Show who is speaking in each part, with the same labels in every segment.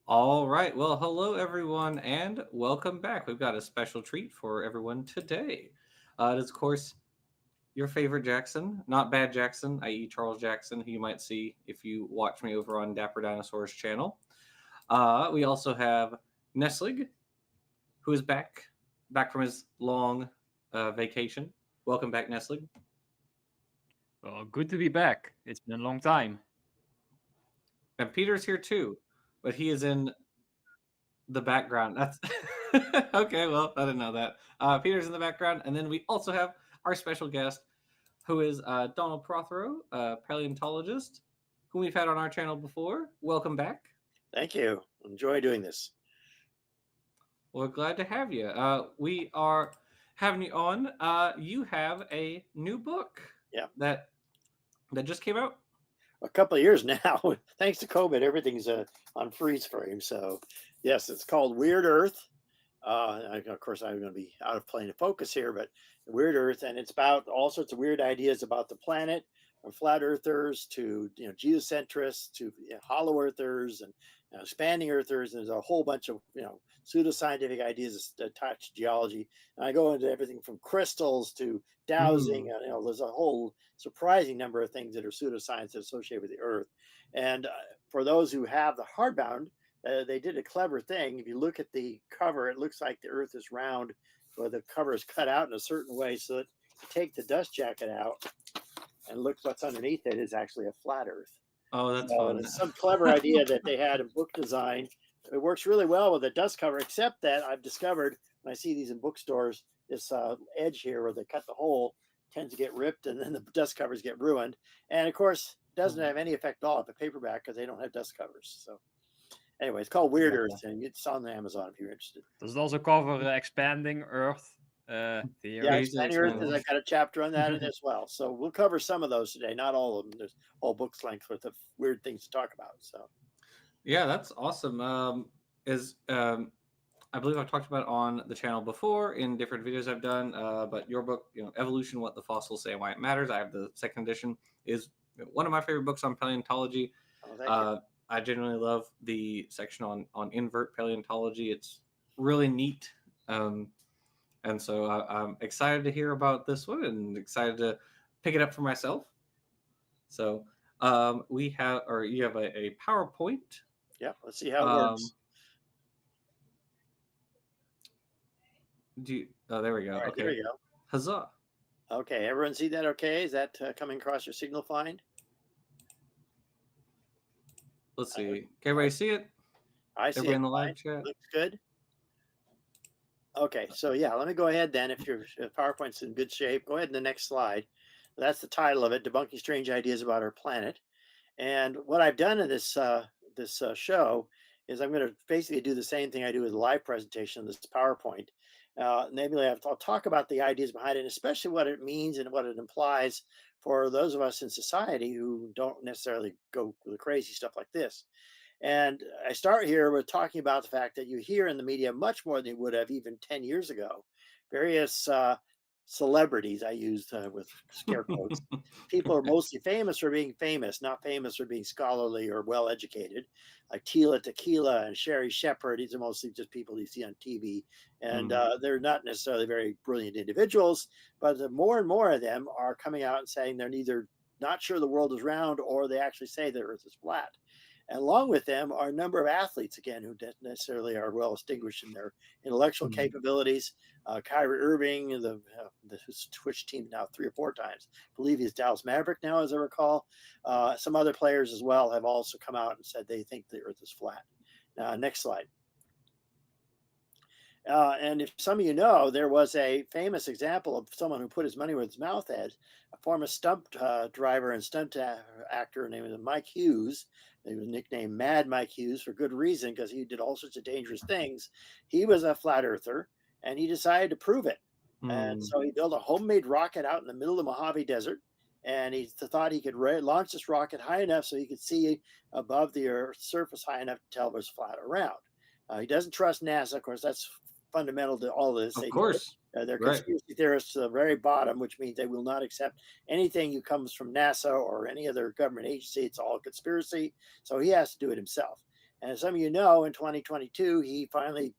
Speaker 1: All right. Well, hello, everyone, and welcome back. We've got a special treat for everyone today. It is, of course, your favorite Jackson, not Bad Jackson, i.e., Charles Jackson, who you might see if you watch me over on Dapper Dinosaur's channel. We also have Nestlig, who is back from his long vacation. Welcome back, Nestlig.
Speaker 2: Well, good to be back. It's been a long time.
Speaker 1: And Peter's here too, but he is in the background. That's okay. Well, I didn't know that. Peter's in the background, and then we also have our special guest, who is Donald Prothero, paleontologist, whom we've had on our channel before. Welcome back.
Speaker 3: Thank you. Enjoy doing this.
Speaker 1: We're glad to have you. We are having you on. You have a new book.
Speaker 3: Yeah.
Speaker 1: That just came out.
Speaker 3: A couple of years now. Thanks to COVID, everything's on freeze frame. So, yes, it's called Weird Earth. Of course, I'm going to be out of plane of focus here, but Weird Earth, and it's about all sorts of weird ideas about the planet, from flat earthers to geocentrists to hollow earthers and expanding earthers. There's a whole bunch of pseudoscientific ideas attached to geology, and I go into everything from crystals to dowsing. There's a whole surprising number of things that are pseudoscience associated with the Earth. And for those who have the hardbound, they did a clever thing. If you look at the cover, it looks like the Earth is round, but the cover is cut out in a certain way so that you take the dust jacket out and look what's underneath it is actually a flat Earth.
Speaker 1: Oh, that's fun.
Speaker 3: It's some clever idea that they had in book design. It works really well with a dust cover, except that I've discovered when I see these in bookstores, this edge here where they cut the hole tends to get ripped and then the dust covers get ruined. And of course, it doesn't have any effect at all at the paperback because they don't have dust covers. So anyway, it's called Weird Earth, and it's on Amazon if you're interested.
Speaker 2: Does it also cover expanding Earth theories?
Speaker 3: Yeah, expanding Earth, I got a chapter on that as well. So we'll cover some of those today, not all of them. There's whole book's length worth of weird things to talk about. So
Speaker 1: yeah, that's awesome. I believe I've talked about on the channel before in different videos I've done. But your book, Evolution: What the Fossils Say and Why It Matters. I have the second edition. Is one of my favorite books on paleontology.
Speaker 3: thank you.
Speaker 1: I genuinely love the section on invert paleontology. It's really neat. And so I'm excited to hear about this one and excited to pick it up for myself. So you have a PowerPoint.
Speaker 3: Yeah, let's see how it works.
Speaker 1: There we go.
Speaker 3: Right,
Speaker 1: okay.
Speaker 3: There we go.
Speaker 1: Huzzah.
Speaker 3: Okay, everyone see that okay? Is that coming across your signal fine?
Speaker 1: Let's see. Can everybody see it?
Speaker 3: I see
Speaker 1: Everybody
Speaker 3: it
Speaker 1: in the live
Speaker 3: fine.
Speaker 1: chat?
Speaker 3: Looks good. Okay, so yeah, let me go ahead then. If your PowerPoint's in good shape, go ahead to the next slide. That's the title of it, Debunking Strange Ideas About Our Planet. And what I've done in this show is I'm going to basically do the same thing I do with a live presentation of this PowerPoint. Namely, I'll talk about the ideas behind it, and especially what it means and what it implies for those of us in society who don't necessarily go with the crazy stuff like this. And I start here with talking about the fact that you hear in the media much more than you would have even 10 years ago. Various celebrities, I used with scare quotes. People are mostly famous for being famous, not famous for being scholarly or well-educated. Like Tila Tequila and Sherry Shepherd, these are mostly just people you see on TV. And they're not necessarily very brilliant individuals, but more and more of them are coming out and saying they're neither not sure the world is round or they actually say the Earth is flat. And along with them are a number of athletes, again, who don't necessarily are well distinguished in their intellectual capabilities. Kyrie Irving, the Twitch team now 3 or 4 times. I believe he's Dallas Maverick now, as I recall. Some other players as well have also come out and said they think the Earth is flat. Next slide. And if some of you know, there was a famous example of someone who put his money where his mouth is, a former stunt driver and stunt actor named Mike Hughes. He was nicknamed Mad Mike Hughes for good reason, because he did all sorts of dangerous things. He was a flat earther, and he decided to prove it. And
Speaker 1: Mm.
Speaker 3: so he built a homemade rocket out in the middle of the Mojave Desert. And he thought he could launch this rocket high enough so he could see above the Earth's surface high enough to tell it was flat around. He doesn't trust NASA. Of course, that's fundamental to all this.
Speaker 1: Of course.
Speaker 3: They're
Speaker 1: Right.
Speaker 3: conspiracy theorists to the very bottom, which means they will not accept anything that comes from NASA or any other government agency. It's all a conspiracy. So he has to do it himself. And as some of you know, in 2022, he finally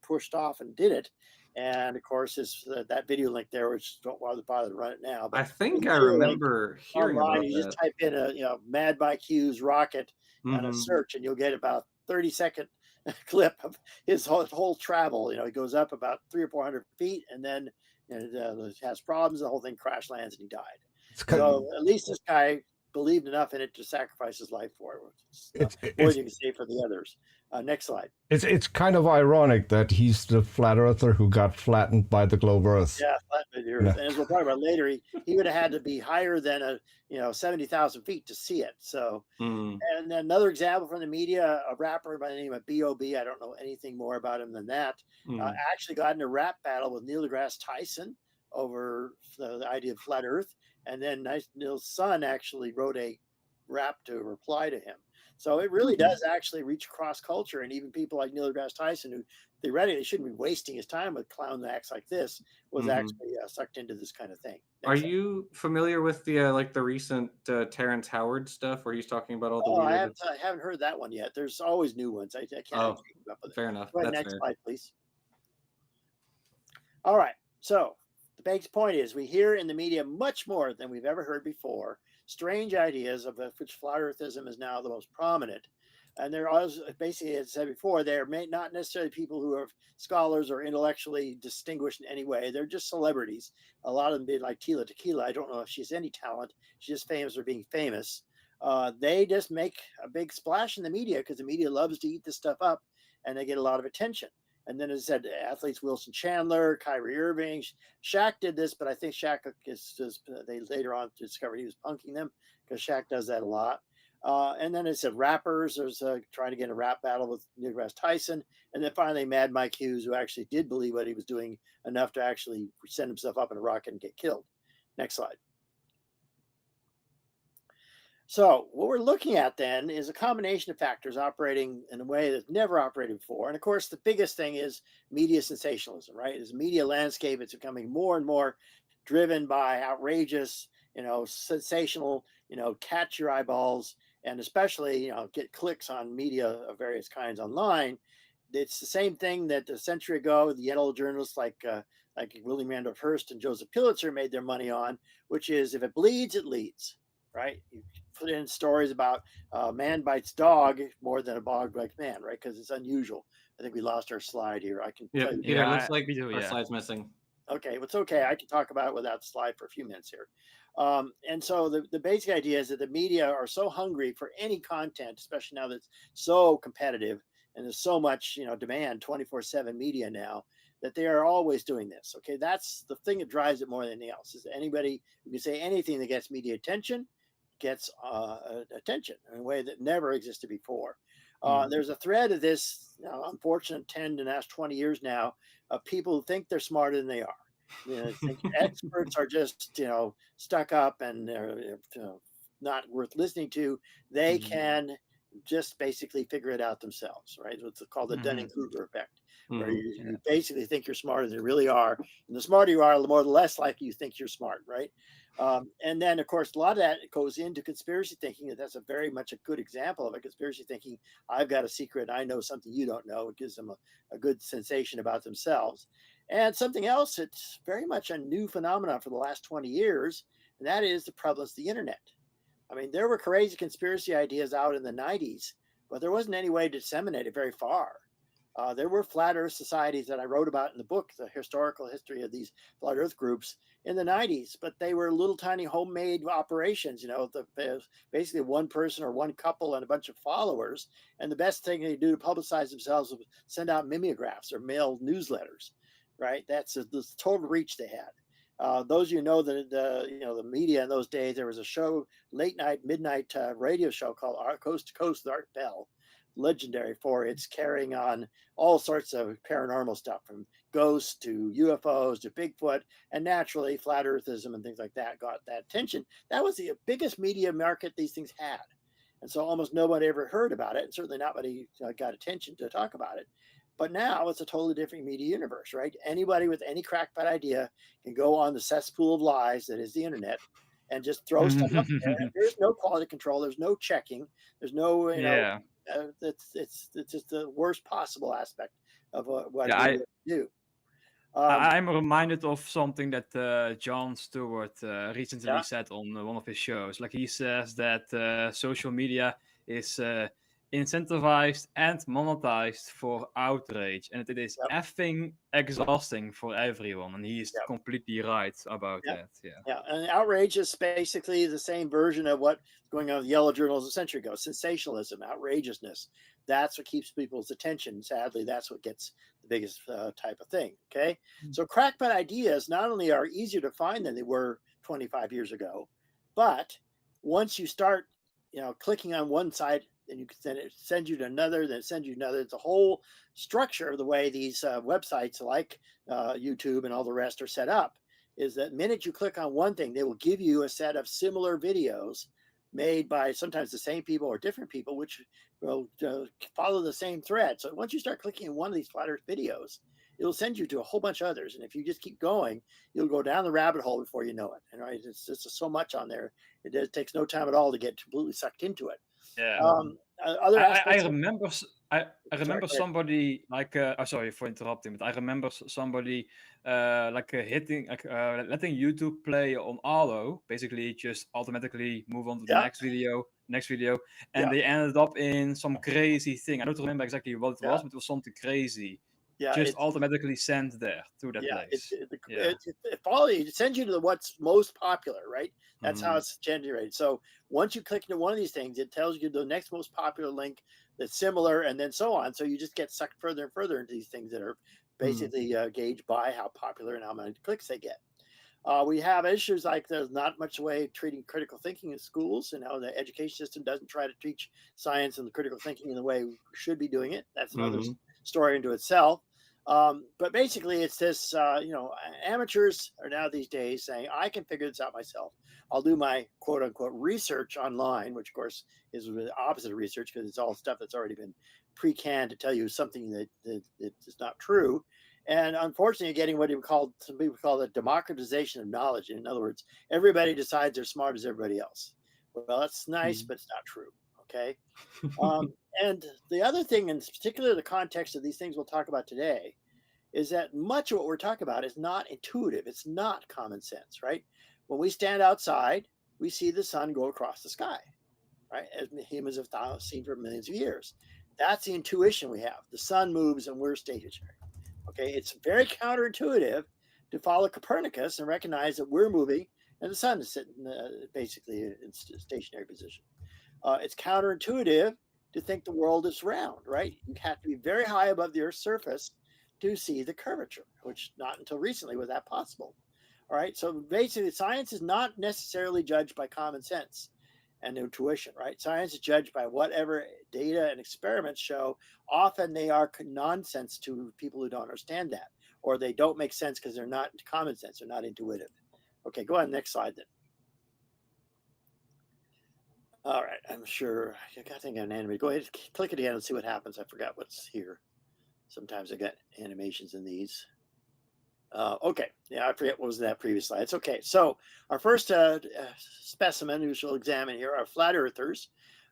Speaker 3: pushed off and did it. And of course, that video link there, which don't bother to run it now, but
Speaker 1: I think
Speaker 3: there's a
Speaker 1: I
Speaker 3: video link
Speaker 1: remember hearing
Speaker 3: online.
Speaker 1: about
Speaker 3: You just
Speaker 1: that.
Speaker 3: type in Mad by Q's rocket and a
Speaker 1: Hmm.
Speaker 3: search, and you'll get about 30-second clip of his whole travel. He goes up about 300 or 400 feet, and then has problems. The whole thing crash lands, and he died.
Speaker 4: It's kind,
Speaker 3: So at least this guy believed enough in it to sacrifice his life for it.
Speaker 4: it's
Speaker 3: More
Speaker 4: it's
Speaker 3: than you can say for the others. Next slide.
Speaker 4: it's kind of ironic that he's the flat earther who got flattened by the globe Earth.
Speaker 3: Yeah, flattened the Earth.
Speaker 4: Yeah.
Speaker 3: And as we'll talk about later, he would have had to be higher than 70,000 feet to see it. So,
Speaker 1: Mm.
Speaker 3: and then another example from the media, a rapper by the name of B.O.B., I don't know anything more about him than that,
Speaker 1: Mm.
Speaker 3: actually got in a rap battle with Neil deGrasse Tyson over the idea of flat Earth. And then Neil's son actually wrote a rap to reply to him. So it really does actually reach across culture, and even people like Neil deGrasse Tyson, who theoretically shouldn't be wasting his time with clown acts like this, was actually sucked into this kind of thing.
Speaker 1: Are
Speaker 3: Next slide.
Speaker 1: you familiar with the like the recent Terrence Howard stuff where he's talking about all the
Speaker 3: Oh,
Speaker 1: weird?
Speaker 3: I haven't heard that one yet. There's always new ones. I can't
Speaker 1: Oh,
Speaker 3: keep up with it.
Speaker 1: fair enough.
Speaker 3: Go ahead,
Speaker 1: That's
Speaker 3: next
Speaker 1: fair.
Speaker 3: slide, please. All right. So the big point is we hear in the media much more than we've ever heard before. Strange ideas of which flat earthism is now the most prominent. And they're always, basically, as I said before, they're not necessarily people who are scholars or intellectually distinguished in any way. They're just celebrities. A lot of them being like Tila Tequila. I don't know if she has any talent. She's just famous for being famous. They just make a big splash in the media because the media loves to eat this stuff up, and they get a lot of attention. And then, as I said, athletes Wilson Chandler, Kyrie Irving, Shaq did this, but I think Shaq they later on discovered he was punking them because Shaq does that a lot. And then it said rappers. There's trying to get in a rap battle with Neil deGrasse Tyson. And then finally, Mad Mike Hughes, who actually did believe what he was doing enough to actually send himself up in a rocket and get killed. Next slide. So what we're looking at then is a combination of factors operating in a way that's never operated before. And of course, the biggest thing is media sensationalism, right? As media landscape, it's becoming more and more driven by outrageous, sensational, catch your eyeballs, and especially, get clicks on media of various kinds online. It's the same thing that a century ago, the yellow journalists like William Randolph Hearst and Joseph Pulitzer made their money on, which is if it bleeds, it leads, right? You put in stories about man bites dog more than a dog bites man, right? Because it's unusual. I think we lost our slide here. I can
Speaker 1: Yeah,
Speaker 3: tell you.
Speaker 1: Peter,
Speaker 2: Yeah,
Speaker 1: looks like
Speaker 2: we do,
Speaker 1: our
Speaker 2: yeah.
Speaker 1: slide's missing.
Speaker 3: Okay, it's okay. I can talk about it without the slide for a few minutes here. And so the basic idea is that the media are so hungry for any content, especially now that it's so competitive and there's so much, demand 24/7 media now, that they are always doing this. Okay, that's the thing that drives it more than anything else. Is anybody who can say anything that gets media attention gets attention in a way that never existed before. There's a thread of this unfortunate 10 to last 20 years now of people who think they're smarter than they are. Think experts are just stuck up and they're not worth listening to. They can just basically figure it out themselves, right? What's called the Dunning-Kruger effect, where you basically think you're smarter than you really are. And the smarter you are, the more the less likely you think you're smart, right? And then, of course, a lot of that goes into conspiracy thinking. And that's a very much a good example of a conspiracy thinking. I've got a secret. I know something you don't know. It gives them a good sensation about themselves. And something else, it's very much a new phenomenon for the last 20 years, and that is the prevalence of the internet. I mean, there were crazy conspiracy ideas out in the 90s, but there wasn't any way to disseminate it very far. There were flat earth societies that I wrote about in the book, the historical history of these flat earth groups in the 90s, but they were little tiny homemade operations, basically one person or one couple and a bunch of followers. And the best thing they do to publicize themselves was send out mimeographs or mail newsletters, right? That's the total reach they had. Those the media in those days, there was a show, late night, midnight radio show called Coast to Coast with Art Bell, legendary for its carrying on all sorts of paranormal stuff, from ghosts to UFOs to Bigfoot, and naturally flat earthism and things like that got that attention. That was the biggest media market these things had. And so almost nobody ever heard about it, and certainly nobody got attention to talk about it. But now it's a totally different media universe, right? Anybody with any crackpot idea can go on the cesspool of lies that is the internet and just throw stuff up there. And there's no quality control. There's no checking. There's no,
Speaker 2: Yeah.
Speaker 3: it's just the worst possible aspect of what
Speaker 2: Yeah,
Speaker 3: we do.
Speaker 2: I'm reminded of something that Jon Stewart recently
Speaker 3: Yeah.
Speaker 2: said on one of his shows. Like he says that social media is incentivized and monetized for outrage, and it is
Speaker 3: Yep.
Speaker 2: effing exhausting for everyone. And he is
Speaker 3: Yep.
Speaker 2: completely right about
Speaker 3: Yep.
Speaker 2: that. Yeah.
Speaker 3: Yeah, and outrage is basically the same version of what's going on with yellow journals a century ago. Sensationalism, outrageousness. That's what keeps people's attention. Sadly, that's what gets the biggest type of thing. Okay. So crackpot ideas not only are easier to find than they were 25 years ago, but once you start, clicking on one site, then it sends you to another, then it sends you to another. It's a whole structure of the way these websites like YouTube and all the rest are set up. Is that minute you click on one thing, they will give you a set of similar videos made by sometimes the same people or different people, which will follow the same thread. So once you start clicking on one of these flat Earth videos, it'll send you to a whole bunch of others. And if you just keep going, you'll go down the rabbit hole before you know it. And right, it's just so much on there. It takes no time at all to get completely sucked into it.
Speaker 2: Yeah.
Speaker 3: Other
Speaker 2: I
Speaker 3: aspects.
Speaker 2: remember I remember
Speaker 3: Sorry,
Speaker 2: somebody like sorry for interrupting, but I remember somebody hitting letting YouTube play on auto, basically just automatically move on to the
Speaker 3: Yeah.
Speaker 2: next video, and
Speaker 3: Yeah.
Speaker 2: they ended up in some crazy thing. I don't remember exactly what it
Speaker 3: Yeah.
Speaker 2: was, but it was something crazy.
Speaker 3: Yeah,
Speaker 2: Just automatically sent there to that
Speaker 3: yeah,
Speaker 2: place.
Speaker 3: it sends you to what's most popular, right? That's how
Speaker 2: Mhm.
Speaker 3: it's generated. So once you click into one of these things, it tells you the next most popular link that's similar, and then so on. So you just get sucked further and further into these things that are basically gauged by how popular and how many clicks they get. We have issues like there's not much way of treating critical thinking in schools, and how the education system doesn't try to teach science and critical thinking in the way we should be doing it. That's another story into itself. But basically, it's this, amateurs are now these days saying, I can figure this out myself. I'll do my quote unquote research online, which of course is the opposite of research because it's all stuff that's already been pre-canned to tell you something that is not true. And unfortunately, you're getting what some people call the democratization of knowledge. In other words, everybody decides they're smart as everybody else. Well, that's nice, but it's not true. Okay. And the other thing, in particular, the context of these things we'll talk about today, is that much of what we're talking about is not intuitive. It's not common sense, right? When we stand outside, we see the sun go across the sky, right? As humans have seen for millions of years. That's the intuition we have. The sun moves and we're stationary. Okay, it's very counterintuitive to follow Copernicus and recognize that we're moving and the sun is sitting basically in stationary position. It's counterintuitive to think the world is round, right? You have to be very high above the Earth's surface to see the curvature, which not until recently was that possible. All right. So basically, science is not necessarily judged by common sense and intuition, right? Science is judged by whatever data and experiments show. Often they are nonsense to people who don't understand that, or they don't make sense because they're not common sense, they're not intuitive. Okay, go on, next slide then. All right, I'm sure. I think I'm animated. Go ahead, click it again and see what happens. I forgot what's here. Sometimes I got animations in these. Okay, yeah, I forget what was that previous slide. It's okay. So our first specimen who shall examine here are flat earthers.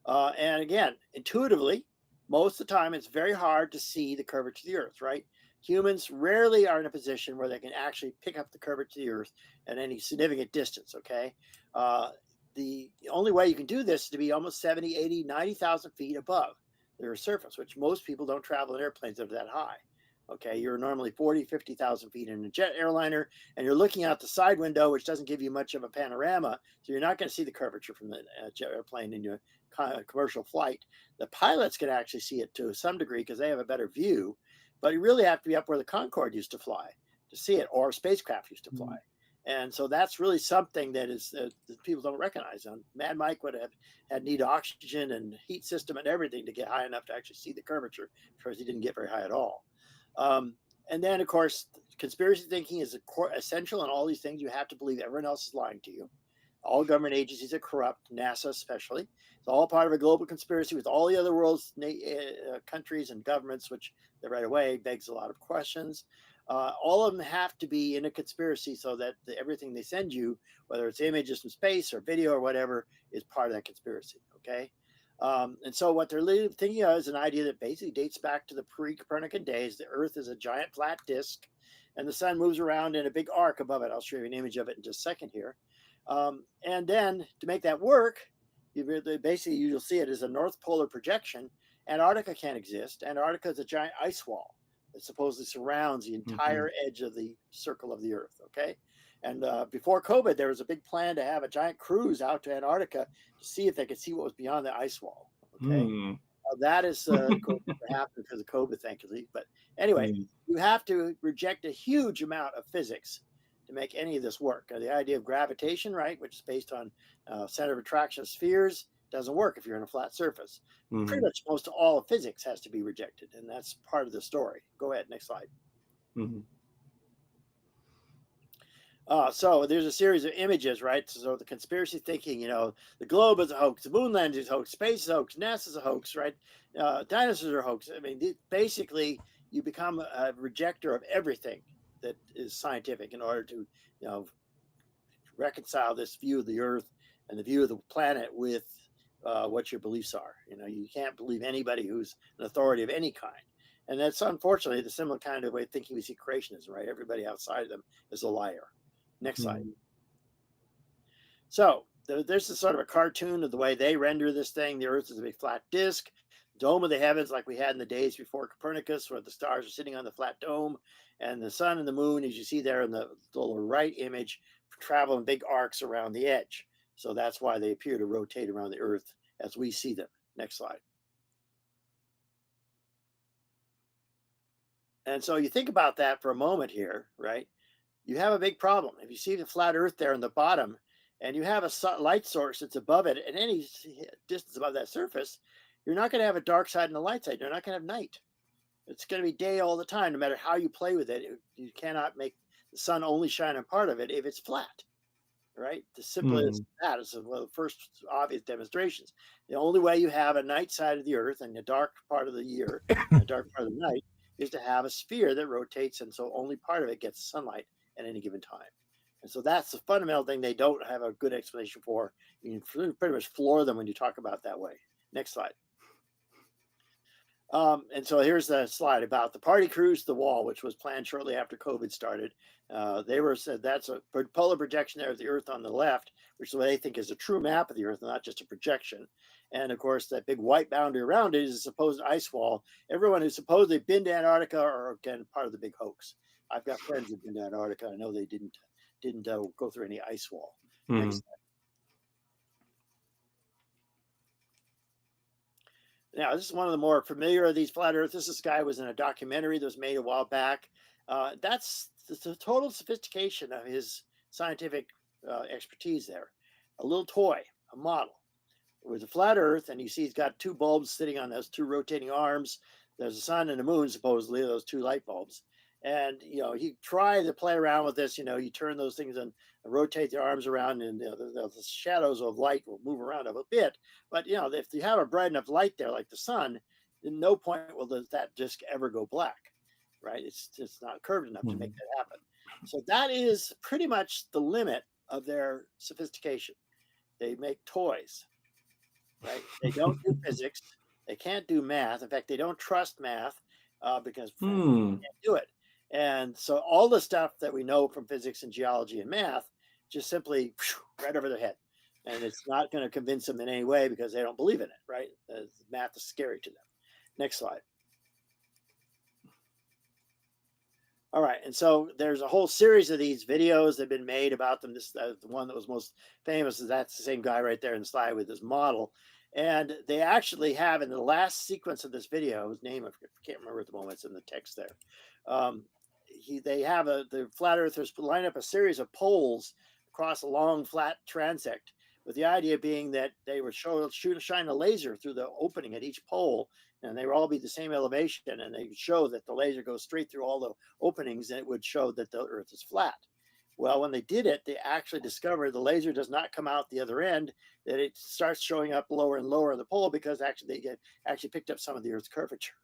Speaker 3: And again, intuitively, most of the time it's very hard to see the curvature of the Earth, right? Humans rarely are in a position where they can actually pick up the curvature of the Earth at any significant distance, okay? The only way you can do this is to be almost 70, 80, 90,000 feet above the Earth's surface, which most people don't travel in airplanes that are that high. Okay, you're normally 40, 50,000 feet in a jet airliner, and you're looking out the side window, which doesn't give you much of a panorama. So you're not going to see the curvature from the jet airplane in your commercial flight. The pilots can actually see it to some degree because they have a better view, but you really have to be up where the Concorde used to fly to see it, or spacecraft used to fly. And so that's really something that is that people don't recognize. Mad Mike would have had need oxygen and heat system and everything to get high enough to actually see the curvature, because he didn't get very high at all. And then, of course, conspiracy thinking is essential in all these things. You have to believe everyone else is lying to you. All government agencies are corrupt, NASA especially. It's all part of a global conspiracy with all the other world's countries and governments, which right away begs a lot of questions. All of them have to be in a conspiracy so that everything they send you, whether it's images from space or video or whatever, is part of that conspiracy. Okay. And so what they're thinking of is an idea that basically dates back to the pre-Copernican days. The Earth is a giant flat disk, and the sun moves around in a big arc above it. I'll show you an image of it in just a second here. And then to make that work, you'll see it as a north polar projection. Antarctica can't exist. Antarctica is a giant ice wall that supposedly surrounds the entire edge of the circle of the Earth. Okay. And before COVID, there was a big plan to have a giant cruise out to Antarctica to see if they could see what was beyond the ice wall. Okay. That is going to happen because of COVID, thankfully. But anyway, you have to reject a huge amount of physics to make any of this work. The idea of gravitation, right, which is based on center of attraction of spheres, doesn't work if you're in a flat surface. Pretty much most of all of physics has to be rejected, and that's part of the story. Go ahead, next slide. So there's a series of images, right? So the conspiracy thinking, the globe is a hoax, the moon landing is a hoax, space is a hoax, NASA's a hoax, right? Dinosaurs are a hoax. I mean, basically, you become a rejecter of everything that is scientific in order to, reconcile this view of the Earth and the view of the planet with what your beliefs are. You can't believe anybody who's an authority of any kind. And that's unfortunately the similar kind of way of thinking we see creationism, right? Everybody outside of them is a liar. Next slide. So there's a sort of a cartoon of the way they render this thing. The Earth is a big flat disk, dome of the heavens like we had in the days before Copernicus, where the stars are sitting on the flat dome, and the sun and the moon, as you see there in the lower right image, travel in big arcs around the edge. So that's why they appear to rotate around the Earth as we see them. Next slide. And so you think about that for a moment here, right? You have a big problem. If you see the flat Earth there in the bottom, and you have a light source that's above it at any distance above that surface, you're not going to have a dark side and a light side. You're not going to have night. It's going to be day all the time, no matter how you play with it. You cannot make the sun only shine on part of it if it's flat, right? The simplest that is one of the first obvious demonstrations. The only way you have a night side of the Earth and the dark part of the year, and the dark part of the night, is to have a sphere that rotates, and so only part of it gets sunlight at any given time. And so that's the fundamental thing they don't have a good explanation for. You can pretty much floor them when you talk about it that way. Next slide. And so here's the slide about the party cruise to the wall, which was planned shortly after COVID started. They said that's a polar projection there of the Earth on the left, which is what they think is a true map of the Earth, not just a projection. And of course, that big white boundary around it is a supposed ice wall. Everyone who's supposedly been to Antarctica are, again, part of the big hoax. I've got friends who've been to Antarctica. I know they didn't go through any ice wall. Next slide. Now, this is one of the more familiar of these flat earthers. This guy was in a documentary that was made a while back. That's the total sophistication of his scientific expertise there. A little toy, a model with a flat earth, and you see he's got two bulbs sitting on those two rotating arms. There's a sun and a moon, supposedly, those two light bulbs. And, you try to play around with this, you turn those things and rotate the arms around, and the shadows of light will move around a bit. But, if you have a bright enough light there, like the sun, at no point will that disk ever go black, right? It's not curved enough to make that happen. So that is pretty much the limit of their sophistication. They make toys, right? They don't do physics. They can't do math. In fact, they don't trust math because they can't do it. And so all the stuff that we know from physics and geology and math just simply right over their head. And it's not going to convince them in any way because they don't believe in it, right? The math is scary to them. Next slide. All right. And so there's a whole series of these videos that have been made about them. This the one that was most famous is that's the same guy right there in the slide with his model. And they actually have in the last sequence of this video, whose name I can't remember at the moment, it's in the text there. They have the flat earthers line up a series of poles across a long flat transect with the idea being that they would shine a laser through the opening at each pole, and they would all be the same elevation, and they would show that the laser goes straight through all the openings, and it would show that the Earth is flat. Well, when they did it, they actually discovered the laser does not come out the other end, that it starts showing up lower and lower in the pole, because actually they picked up some of the Earth's curvature.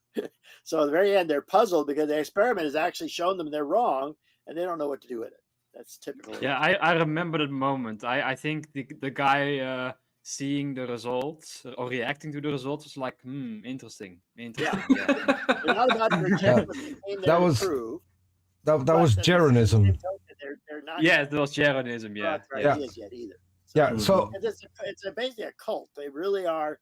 Speaker 3: So at the very end, they're puzzled because the experiment has actually shown them they're wrong, and they don't know what to do with it. That's typical.
Speaker 2: Yeah, I remember that moment. I think the guy seeing the results or reacting to the results was like, interesting.
Speaker 3: Yeah.
Speaker 2: Yeah.
Speaker 3: They're not about to reject what they came there to prove.
Speaker 4: That was Jeranism.
Speaker 3: They're not.
Speaker 2: Yeah, it was Jeranism. Yeah.
Speaker 3: Ideas yet either.
Speaker 4: Yeah. So
Speaker 3: it's basically a cult. They really are,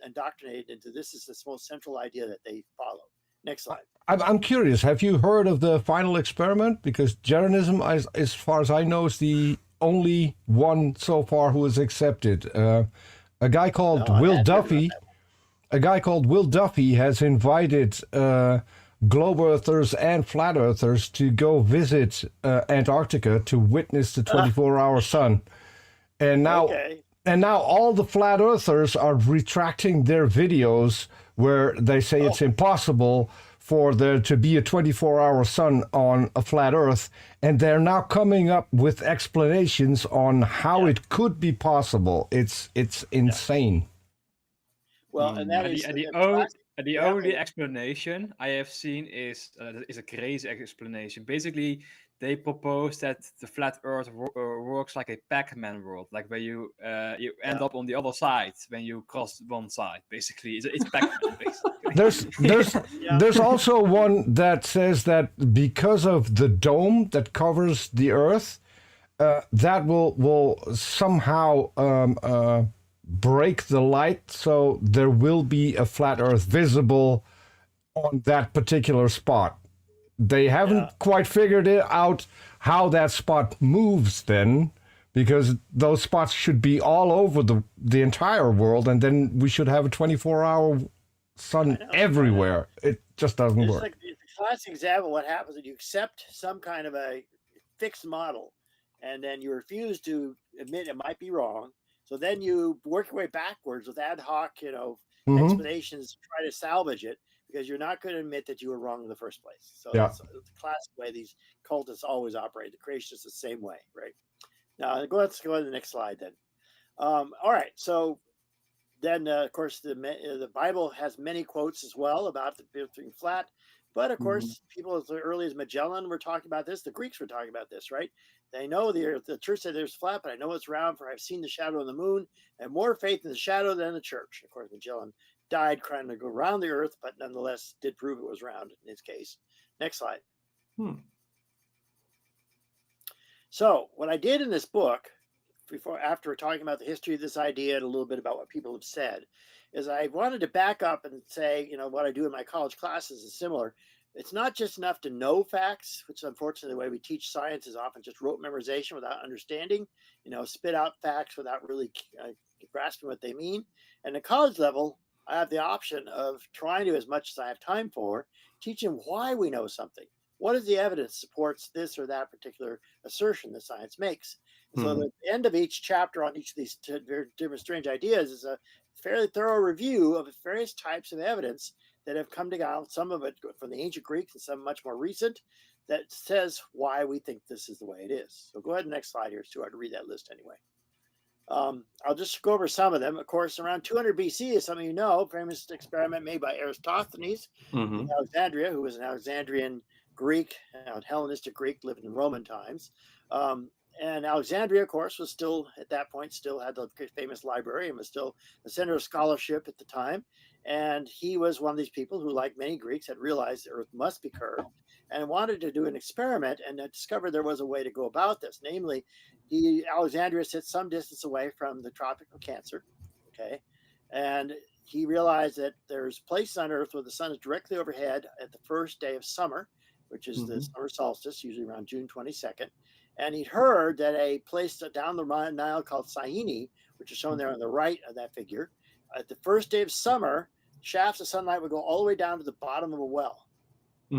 Speaker 3: indoctrinated into this is the most central idea that they follow. Next slide.
Speaker 4: I'm curious. Have you heard of the final experiment? Because Jeranism, as far as I know, is the only one so far who is accepted. A guy called Will Duffy. A guy called Will Duffy has invited globe earthers and flat earthers to go visit Antarctica to witness the 24-hour sun. And now, all the flat earthers are retracting their videos where they say it's impossible for there to be a 24-hour sun on a flat Earth, and they're now coming up with explanations on how it could be possible. It's insane.
Speaker 3: Well, and that is
Speaker 2: the only explanation I have seen is a crazy explanation. Basically, they propose that the flat Earth works like a Pac-Man world, like where you end up on the other side when you cross one side. Basically, it's Pac-Man. Basically.
Speaker 4: There's also one that says that because of the dome that covers the Earth, that will somehow break the light, so there will be a flat Earth visible on that particular spot. They haven't quite figured it out how that spot moves then, because those spots should be all over the entire world, and then we should have a 24-hour sun everywhere. It just doesn't work.
Speaker 3: It's a classic example of what happens when you accept some kind of a fixed model, and then you refuse to admit it might be wrong. So then you work your way backwards with ad hoc, explanations to try to salvage it, because you're not going to admit that you were wrong in the first place. So that's the classic way these cultists always operate. The creationists the same way, right? Now, let's go to the next slide then. All right. So then, of course, the Bible has many quotes as well about the Earth being flat. But of course, people as early as Magellan were talking about this. The Greeks were talking about this, right? They know the church said there's flat, but I know it's round, for I've seen the shadow of the moon, and more faith in the shadow than the church. Of course, Magellan died trying to go around the Earth, but nonetheless did prove it was round in his case. Next slide. So what I did in this book, after talking about the history of this idea and a little bit about what people have said, is I wanted to back up and say, what I do in my college classes is similar. It's not just enough to know facts, which unfortunately the way we teach science is often just rote memorization without understanding, spit out facts without really grasping what they mean. And at college level, I have the option of trying to, as much as I have time for, teach them why we know something. What is the evidence supports this or that particular assertion that science makes? So the end of each chapter on each of these different strange ideas is a fairly thorough review of various types of evidence that have come together, some of it from the ancient Greeks and some much more recent, that says why we think this is the way it is. So go ahead, next slide here. It's too hard to read that list anyway. I'll just go over some of them. Of course, around 200 BC, as some of you know, famous experiment made by Eratosthenes in Alexandria, who was an Alexandrian Greek, Hellenistic Greek, living in Roman times. And Alexandria, of course, was still, at that point, still had the famous library and was still the center of scholarship at the time. And he was one of these people who, like many Greeks, had realized the Earth must be curved and wanted to do an experiment, and discovered there was a way to go about this. Namely, Alexandria sits some distance away from the Tropic of Cancer, okay? And he realized that there's places on Earth where the sun is directly overhead at the first day of summer, which is the summer solstice, usually around June 22nd. And he'd heard that a place down the Nile called Syene, which is shown there on the right of that figure, at the first day of summer, shafts of sunlight would go all the way down to the bottom of a well,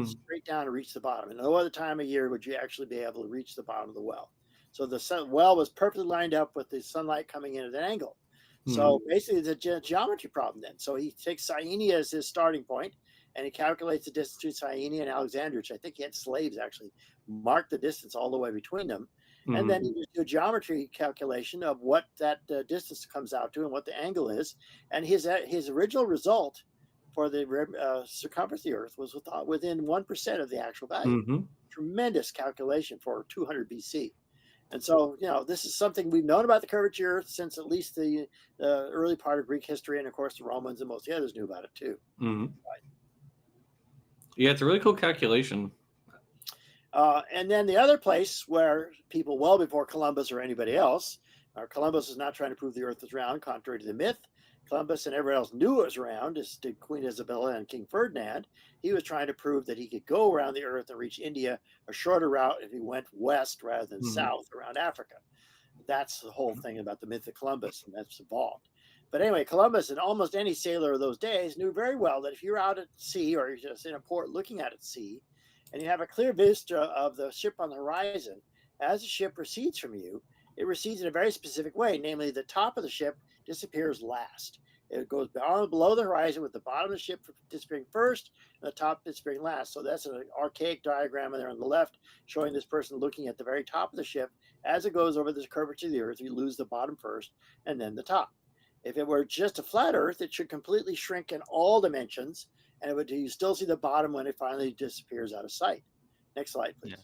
Speaker 3: straight down to reach the bottom. And no other time of year would you actually be able to reach the bottom of the well. So the well was perfectly lined up with the sunlight coming in at an angle. So basically, it's a geometry problem then. So he takes Cyene as his starting point, and he calculates the distance between Cyene and Alexandria, which I think he had slaves actually mark the distance all the way between them. And then you do a geometry calculation of what that distance comes out to and what the angle is. And his original result for the circumference of the Earth was within 1% of the actual value. Tremendous calculation for 200 BC. And so, this is something we've known about the curvature of the Earth since at least the early part of Greek history. And of course, the Romans and most of the others knew about it too.
Speaker 1: Yeah, it's a really cool calculation.
Speaker 3: And then the other place where people well before Columbus or anybody else, Columbus is not trying to prove the Earth was round, contrary to the myth. Columbus and everyone else knew it was round, as did Queen Isabella and King Ferdinand. He was trying to prove that he could go around the Earth and reach India, a shorter route if he went west rather than south around Africa. That's the whole thing about the myth of Columbus, and that's evolved. But anyway, Columbus and almost any sailor of those days knew very well that if you're out at sea or you're just in a port looking out at sea, and you have a clear vista of the ship on the horizon, as the ship recedes from you, it recedes in a very specific way. Namely, the top of the ship disappears last. It goes below the horizon with the bottom of the ship disappearing first and the top disappearing last. So that's an archaic diagram there on the left showing this person looking at the very top of the ship. As it goes over the curvature of the Earth, you lose the bottom first and then the top. If it were just a flat Earth, it should completely shrink in all dimensions, and you still see the bottom when it finally disappears out of sight. Next slide, please.
Speaker 2: Yeah.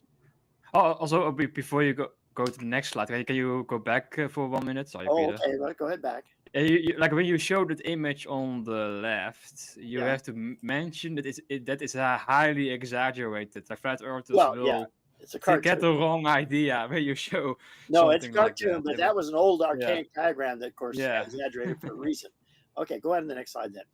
Speaker 2: Oh, also before you go to the next slide, can you go back for 1 minute? Sorry, Peter.
Speaker 3: Okay. Well, go ahead back.
Speaker 2: Like when you show that image on the left, you have to mention that that is a highly exaggerated. Like flat earthers will
Speaker 3: it's a cartoon.
Speaker 2: Get the wrong idea when you show.
Speaker 3: No, it's a cartoon,
Speaker 2: like
Speaker 3: but that was an old archaic diagram that, of course, is exaggerated for a reason. Okay, go ahead to the next slide then.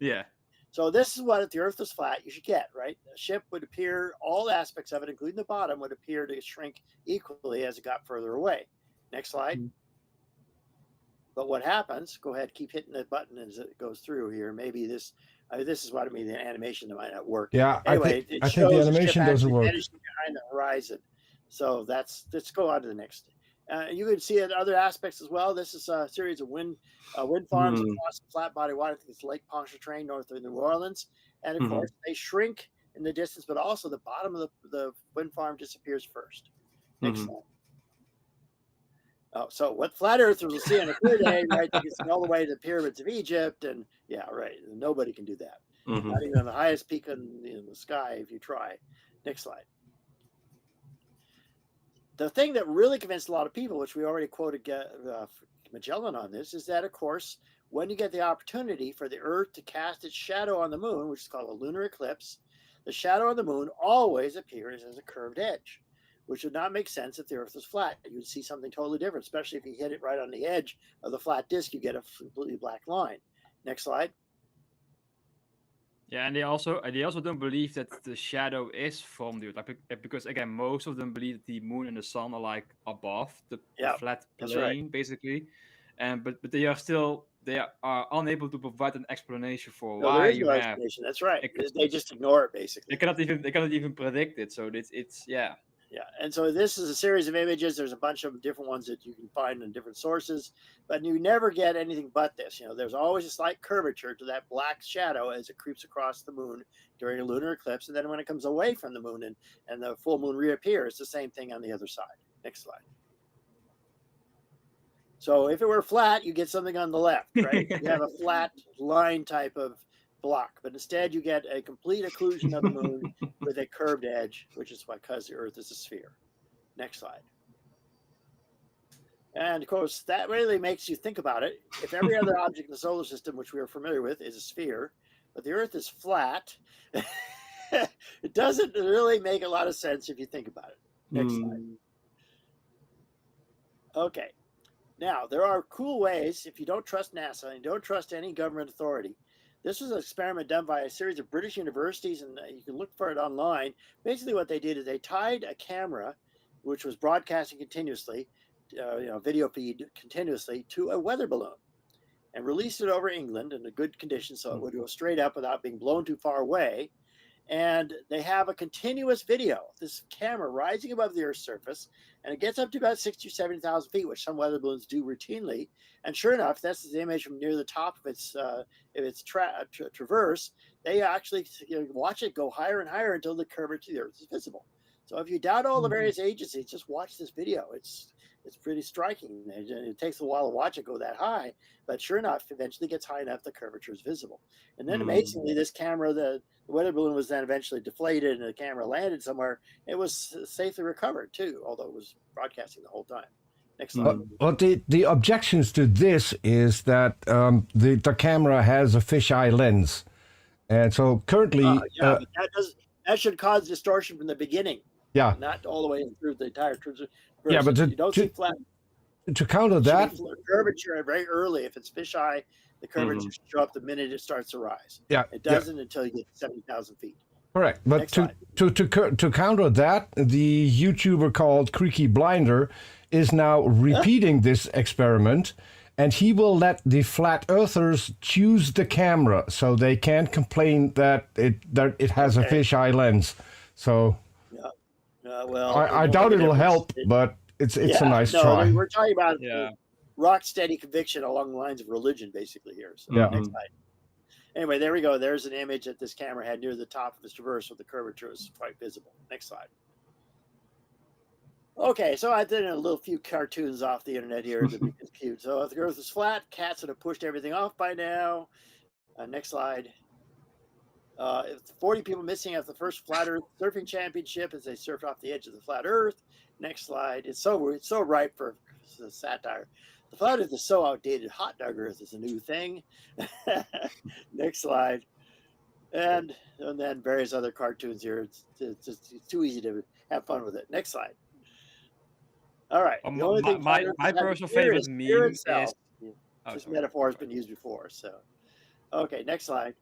Speaker 2: Yeah.
Speaker 3: So this is what, if the Earth was flat, you should get, right? A ship would appear, all aspects of it, including the bottom, would appear to shrink equally as it got further away. Next slide. But what happens, go ahead, keep hitting the button as it goes through here. Maybe this is what I mean, the animation that might not work.
Speaker 4: Yeah,
Speaker 3: anyway,
Speaker 4: I think the animation doesn't work.
Speaker 3: Behind the horizon. So let's go on to the next. You can see other aspects as well. This is a series of wind farms across the flat body water. I think it's Lake Pontchartrain north of New Orleans. And of course, they shrink in the distance, but also the bottom of the wind farm disappears first. Next slide. Oh, so what flat earthers will see on a clear day, right? You can see all the way to the pyramids of Egypt, and nobody can do that. Not even on the highest peak in the sky if you try. Next slide. The thing that really convinced a lot of people, which we already quoted Magellan on this, is that, of course, when you get the opportunity for the Earth to cast its shadow on the moon, which is called a lunar eclipse, the shadow on the moon always appears as a curved edge, which would not make sense if the Earth was flat. You would see something totally different, especially if you hit it right on the edge of the flat disk, you get a completely black line. Next slide.
Speaker 2: Yeah, and they also don't believe that the shadow is from the Earth, because again, most of them believe that the moon and the sun are like above the flat plane, basically, but they are unable to provide an explanation for why
Speaker 3: there is no explanation. That's right. They just ignore it basically.
Speaker 2: They cannot even predict it. So it's.
Speaker 3: Yeah, and so this is a series of images. There's a bunch of different ones that you can find in different sources, but you never get anything but this. There's always a slight curvature to that black shadow as it creeps across the moon during a lunar eclipse, and then when it comes away from the moon and the full moon reappears, the same thing on the other side. Next slide. So if it were flat, you get something on the left, right? You have a flat line type of block, but instead you get a complete occlusion of the moon with a curved edge, which is because the Earth is a sphere. Next slide. And of course, that really makes you think about it. If every other object in the solar system, which we are familiar with, is a sphere, but the Earth is flat, it doesn't really make a lot of sense if you think about it. Next slide. Okay. Now, there are cool ways, if you don't trust NASA and you don't trust any government authority. This was an experiment done by a series of British universities, and you can look for it online. Basically, what they did is they tied a camera, which was broadcasting continuously, video feed continuously, to a weather balloon, and released it over England in a good condition, so it would go straight up without being blown too far away. and they have a continuous video, this camera rising above the Earth's surface, and it gets up to about 60 or 70,000 feet, which some weather balloons do routinely. And sure enough, that's the image from near the top of its traverse. They actually watch it go higher and higher until the curvature of the Earth is visible. So if you doubt all the various agencies, just watch this video. It's pretty striking. It takes a while to watch it go that high, but sure enough, eventually gets high enough the curvature is visible. And then amazingly, this camera, the weather balloon was then eventually deflated and the camera landed somewhere. It was safely recovered too, although it was broadcasting the whole time. Next slide.
Speaker 4: But the objections to this is that the camera has a fisheye lens. And so currently...
Speaker 3: but that should cause distortion from the beginning.
Speaker 4: Yeah.
Speaker 3: Not all the way through the entire traverse.
Speaker 4: Yeah, but
Speaker 3: you don't see flat.
Speaker 4: To counter that...
Speaker 3: curvature very early. If it's fisheye, the curvature should show up the minute it starts to rise.
Speaker 4: Yeah.
Speaker 3: It doesn't until you get to 70,000 feet.
Speaker 4: Correct. But to counter that, the YouTuber called Creaky Blinder is now repeating this experiment, and he will let the flat earthers choose the camera, so they can't complain that it has a fisheye lens. So
Speaker 3: well,
Speaker 4: I doubt it'll help, but it's a nice try.
Speaker 3: We're talking about rock steady conviction along the lines of religion, basically here. So next slide. Anyway, there we go. There's an image that this camera had near the top of its traverse, where the curvature is quite visible. Next slide. Okay, so I did a little few cartoons off the internet here to make it cute. So if the Earth is flat, cats would have pushed everything off by now. Next slide. 40 people missing after the first flat Earth surfing championship as they surfed off the edge of the flat Earth. Next slide. It's so ripe for satire. The flat Earth is so outdated. Hot dog Earth is a new thing. Next slide. And then various other cartoons here. It's too easy to have fun with it. Next slide. All right.
Speaker 2: My personal favorite meme is...
Speaker 3: This metaphor has been used before. So, okay, next slide.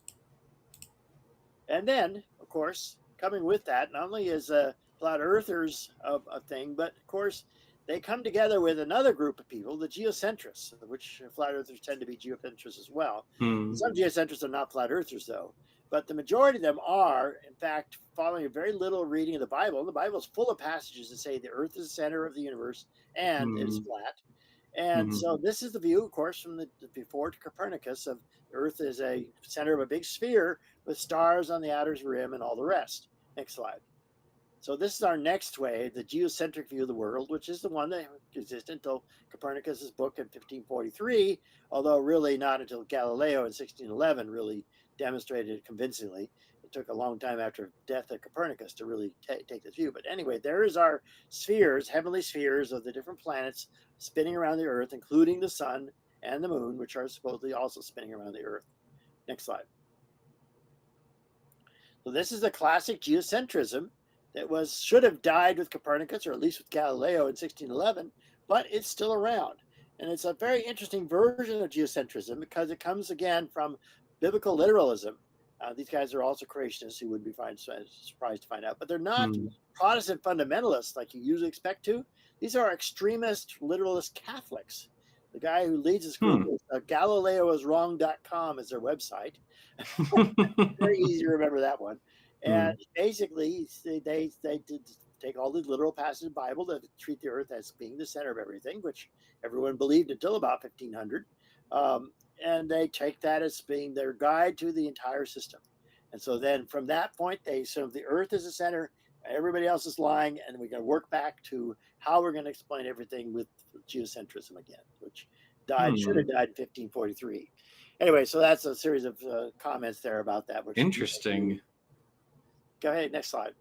Speaker 3: And then, of course, coming with that, not only is flat earthers a thing, but of course, they come together with another group of people, the geocentrists, which flat earthers tend to be geocentrists as well. Some geocentrists are not flat earthers, though, but the majority of them are, in fact, following a very little reading of the Bible. The Bible is full of passages that say the earth is the center of the universe and it is flat. And so this is the view, of course, from before to Copernicus of the Earth is a center of a big sphere with stars on the outer rim and all the rest. Next slide. So this is our next way, the geocentric view of the world, which is the one that existed until Copernicus's book in 1543, although really not until Galileo in 1611 really demonstrated it convincingly. It took a long time after death of Copernicus to really take this view. But anyway, there is our spheres, heavenly spheres of the different planets spinning around the Earth, including the sun and the moon, which are supposedly also spinning around the Earth. Next slide. So this is the classic geocentrism that should have died with Copernicus, or at least with Galileo in 1611, but it's still around. And it's a very interesting version of geocentrism because it comes again from biblical literalism. These guys are also creationists who would be surprised to find out, but they're not Protestant fundamentalists like you usually expect to. These are extremist literalist Catholics. The guy who leads this group is GalileoIsWrong.com is their website. Very easy to remember that one. And basically, they take all the literal passages of the Bible that treat the earth as being the center of everything, which everyone believed until about 1500. And they take that as being their guide to the entire system. And so then from that point, they assume the earth is the center, everybody else is lying, and we're going to work back to how we're going to explain everything with geocentrism again, which should have died in 1543. Anyway, so that's a series of comments there about that. Which
Speaker 1: interesting.
Speaker 3: Go ahead, next slide.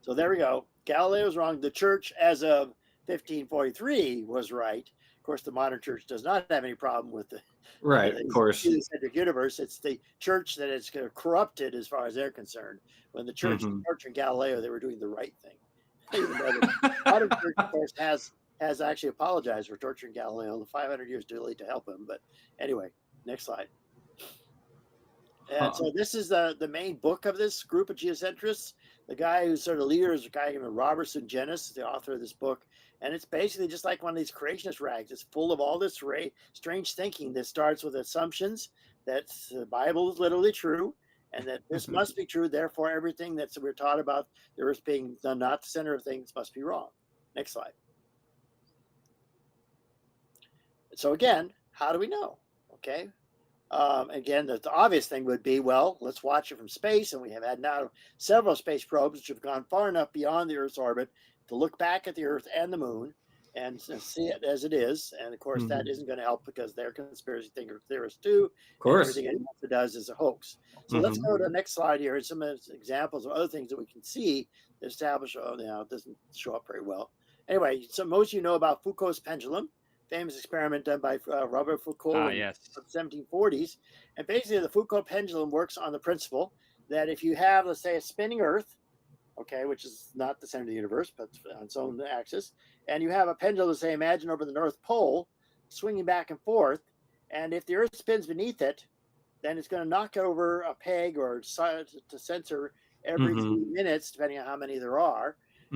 Speaker 3: So there we go. Galileo was wrong. The church, as of 1543, was right. Of course, the modern church does not have any problem with the
Speaker 1: of course
Speaker 3: geocentric universe. It's the church that is corrupted as far as they're concerned. When the church, the church and Galileo, they were doing the right thing. Even though the modern church, of course, has actually apologized for torturing Galileo. The 500 years too late to help him. But anyway, next slide. And so this is the main book of this group of geocentrists. The guy who's sort of leader is a guy named Robertson Jennis, the author of this book. And it's basically just like one of these creationist rags. It's full of all this strange thinking that starts with assumptions that the Bible is literally true. and that this must be true. Therefore, everything that we're taught about the Earth being not the center of things must be wrong. Next slide. So again, how do we know? Okay. Again, the obvious thing would be, well, let's watch it from space. And we have had now several space probes which have gone far enough beyond the Earth's orbit to look back at the Earth and the moon and see it as it is. And of course, that isn't going to help because they're conspiracy theorists too.
Speaker 1: Of course.
Speaker 3: And everything anyone does is a hoax. So let's go to the next slide here and some examples of other things that we can see to establish. Oh, now it doesn't show up very well. Anyway, so most of you know about Foucault's pendulum. Famous experiment done by Robert Foucault in the 1740s. And basically, the Foucault pendulum works on the principle that if you have, let's say, a spinning Earth, okay, which is not the center of the universe, but on its own axis, and you have a pendulum, say, imagine over the North Pole, swinging back and forth, and if the Earth spins beneath it, then it's going to knock over a peg or to sensor every few minutes, depending on how many there are,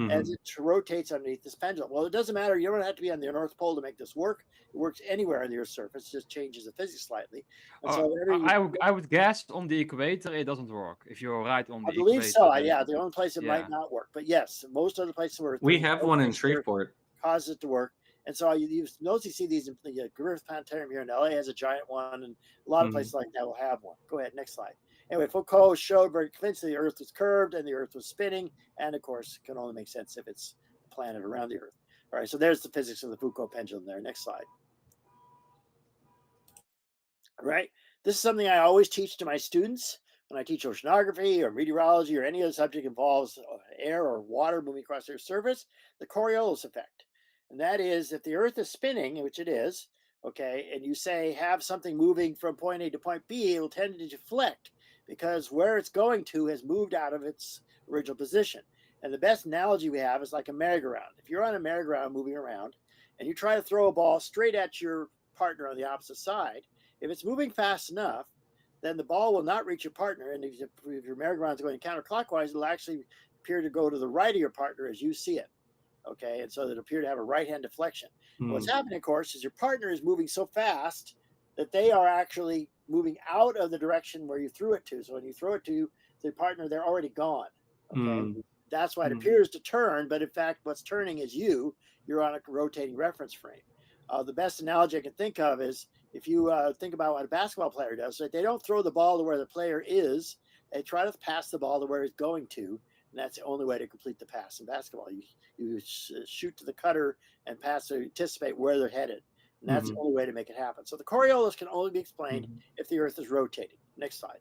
Speaker 3: as it rotates underneath this pendulum. Well, it doesn't matter. You don't have to be on the North Pole to make this work. It works anywhere on the Earth's surface. It just changes the physics slightly. And so
Speaker 2: I would guess on the equator it doesn't work. If you're right on the equator.
Speaker 3: I believe so. Yeah, the only place it might not work. But yes, most other places where
Speaker 1: we have one in Shreveport.
Speaker 3: Causes it to work. And so you mostly see these in the Griffith Planetarium here in LA has a giant one, and a lot of places like that will have one. Go ahead, next slide. Anyway, Foucault showed very convincingly the Earth was curved and the Earth was spinning, and of course, it can only make sense if it's a planet around the Earth. All right, so there's the physics of the Foucault pendulum there. Next slide. All right, this is something I always teach to my students when I teach oceanography or meteorology or any other subject involves air or water moving across the Earth's surface, the Coriolis effect. And that is if the Earth is spinning, which it is, okay, and you say have something moving from point A to point B, it will tend to deflect because where it's going to has moved out of its original position. And the best analogy we have is like a merry-go-round. If you're on a merry-go-round moving around and you try to throw a ball straight at your partner on the opposite side, if it's moving fast enough, then the ball will not reach your partner. And if your merry-go-round is going counterclockwise, it'll actually appear to go to the right of your partner as you see it. Okay, and so it'll appear to have a right-hand deflection. What's happening, of course, is your partner is moving so fast that they are actually moving out of the direction where you threw it to. So when you throw it to the partner, they're already gone. Okay, that's why it appears to turn, but in fact, what's turning is you. You're on a rotating reference frame. The best analogy I can think of is if you think about what a basketball player does. So they don't throw the ball to where the player is. They try to pass the ball to where it's going to. And that's the only way to complete the pass in basketball. You shoot to the cutter and pass to anticipate where they're headed. And that's the only way to make it happen. So the Coriolis can only be explained if the Earth is rotating. Next slide.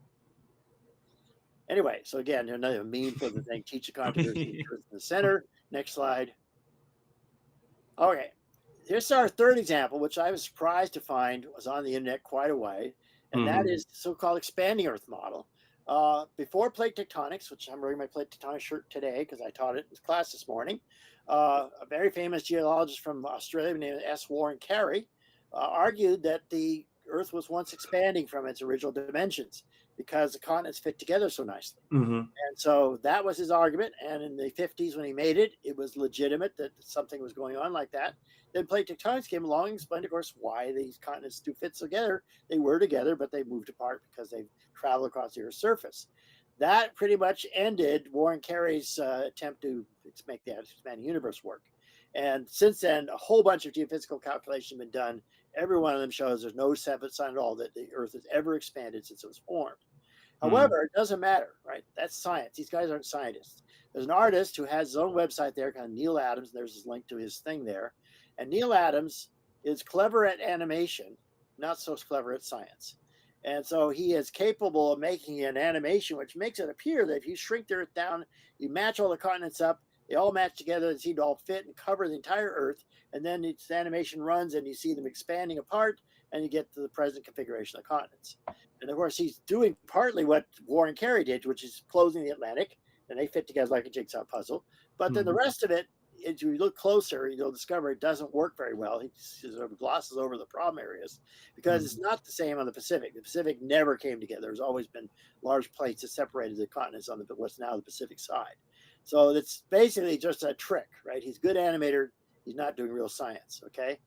Speaker 3: Anyway, so again, another meme for the thing, teach a controversy in the center. Next slide. Okay, here's our third example, which I was surprised to find was on the internet quite a way. And that is the so-called expanding Earth model. Before plate tectonics, which I'm wearing my plate tectonics shirt today because I taught it in class this morning, a very famous geologist from Australia named S. Warren Carey argued that the Earth was once expanding from its original dimensions because the continents fit together so nicely. And so that was his argument. And in the 50s, when he made it, it was legitimate that something was going on like that. Then plate tectonics came along and explained, of course, why these continents do fit together. They were together, but they moved apart because they traveled across the Earth's surface. That pretty much ended Warren Carey's attempt to make the expanding universe work. And since then, a whole bunch of geophysical calculations have been done. Every one of them shows there's no sign at all that the Earth has ever expanded since it was formed. However, it doesn't matter, right? That's science. These guys aren't scientists. There's an artist who has his own website there, kind of Neil Adams. There's his link to his thing there. And Neil Adams is clever at animation, not so clever at science. And so he is capable of making an animation which makes it appear that if you shrink the Earth down, you match all the continents up, they all match together and seem to all fit and cover the entire Earth. And then its animation runs and you see them expanding apart and you get to the present configuration of the continents. And of course, he's doing partly what Warren Carey did, which is closing the Atlantic, and they fit together like a jigsaw puzzle. But then the rest of it, as you look closer, you'll discover it doesn't work very well. He sort of glosses over the problem areas because it's not the same on the Pacific. The Pacific never came together. There's always been large plates that separated the continents on what's now the Pacific side. So it's basically just a trick, right? He's a good animator. He's not doing real science, okay?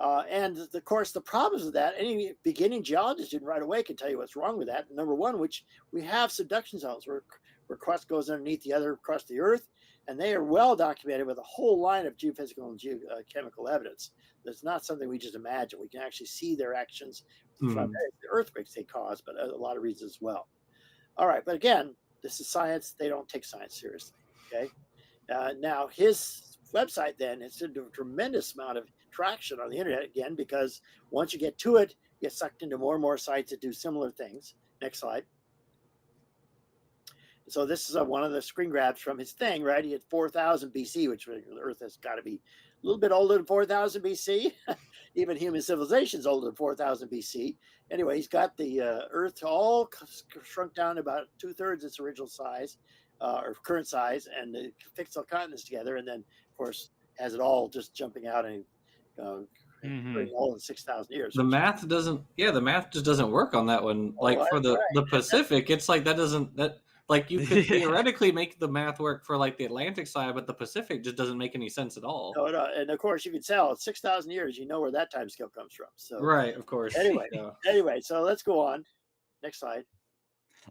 Speaker 3: And of course, the problems with that, any beginning geologist in right away can tell you what's wrong with that. Number one, which we have subduction zones where crust goes underneath the other crust of the earth, and they are well documented with a whole line of geophysical and geochemical evidence. That's not something we just imagine. We can actually see their actions from the earthquakes they cause, but a lot of reasons as well. All right, but again, this is science. They don't take science seriously. Okay. Now his website then has a tremendous amount of traction on the internet again, because once you get to it, you get sucked into more and more sites that do similar things. Next slide. So this is one of the screen grabs from his thing, right? He had 4,000 BC, which the Earth has got to be a little bit older than 4,000 BC. Even human civilization is older than 4,000 BC. Anyway, he's got the Earth all shrunk down to about 2/3 its original size, or current size, and fixed all continents together, and then, of course, has it all just jumping out and all in 6,000 years.
Speaker 1: The math doesn't. Yeah, the math just doesn't work on that one. Like for the Pacific, it's like that doesn't like you could theoretically make the math work for like the Atlantic side, but the Pacific just doesn't make any sense at all.
Speaker 3: No, and of course you can tell 6,000 years. You know where that time scale comes from. So
Speaker 1: right, of course.
Speaker 3: Anyway, so let's go on. Next slide.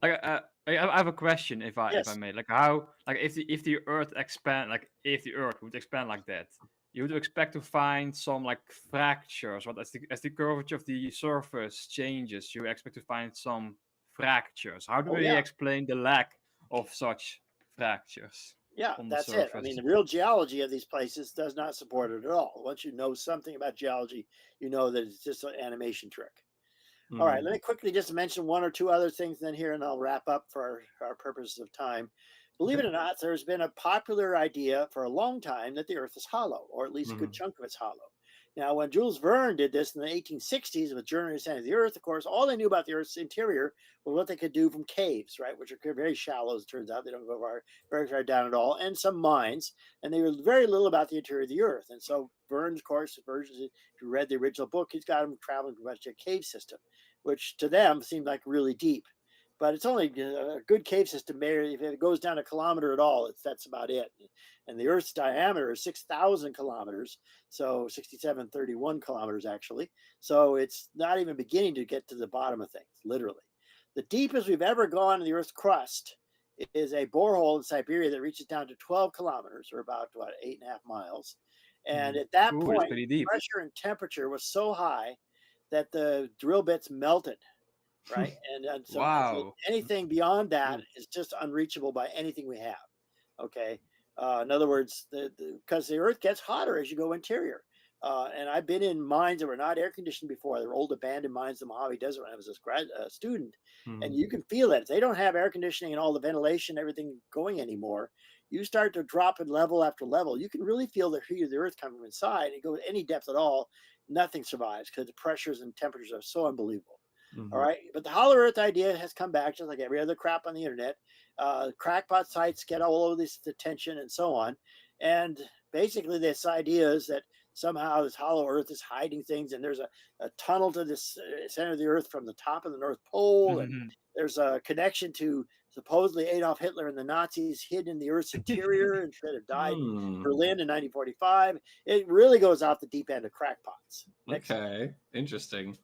Speaker 2: Like I have a question, if I may. Like how, like if the Earth expand, like if the Earth would expand like that, you would expect to find some like fractures. What as the curvature of the surface changes, you expect to find some fractures. How do we explain the lack of such fractures?
Speaker 3: Yeah, that's it. I mean, the real geology of these places does not support it at all. Once you know something about geology, you know that it's just an animation trick. All right, let me quickly just mention one or two other things then here, and I'll wrap up for our purposes of time. Believe it or not, there's been a popular idea for a long time that the Earth is hollow, or at least a good chunk of it's hollow. Now, when Jules Verne did this in the 1860s with Journey to the Earth, of course, all they knew about the Earth's interior was what they could do from caves, right, which are very shallow, as it turns out. They don't go very far down at all, and some mines, and they were very little about the interior of the Earth. And so Verne, of course, if you read the original book, he's got them traveling through a cave system, which to them seemed like really deep. But it's only a good cave system. If it goes down a kilometer at all, that's about it. And the Earth's diameter is 6,000 kilometers, so 6,731 kilometers actually. So it's not even beginning to get to the bottom of things, literally. The deepest we've ever gone in the Earth's crust is a borehole in Siberia that reaches down to 12 kilometers, or about 8.5 miles. And at that point, pressure and temperature was so high that the drill bits melted. Right. And so anything beyond that is just unreachable by anything we have. Okay. In other words, because the Earth gets hotter as you go interior. And I've been in mines that were not air conditioned before. They were old abandoned mines in the Mojave Desert when I was a student. And you can feel it. If they don't have air conditioning and all the ventilation, everything going anymore, you start to drop in level after level. You can really feel the heat of the Earth coming from inside. And you go to any depth at all, nothing survives because the pressures and temperatures are so unbelievable. All right. But the hollow Earth idea has come back just like every other crap on the internet. Crackpot sites get all over this attention and so on. And basically, this idea is that somehow this hollow Earth is hiding things. And there's a tunnel to this center of the Earth from the top of the North Pole. And there's a connection to supposedly Adolf Hitler and the Nazis hidden in the Earth's interior and should have died in Berlin in 1945. It really goes off the deep end of crackpots.
Speaker 1: Okay. Interesting.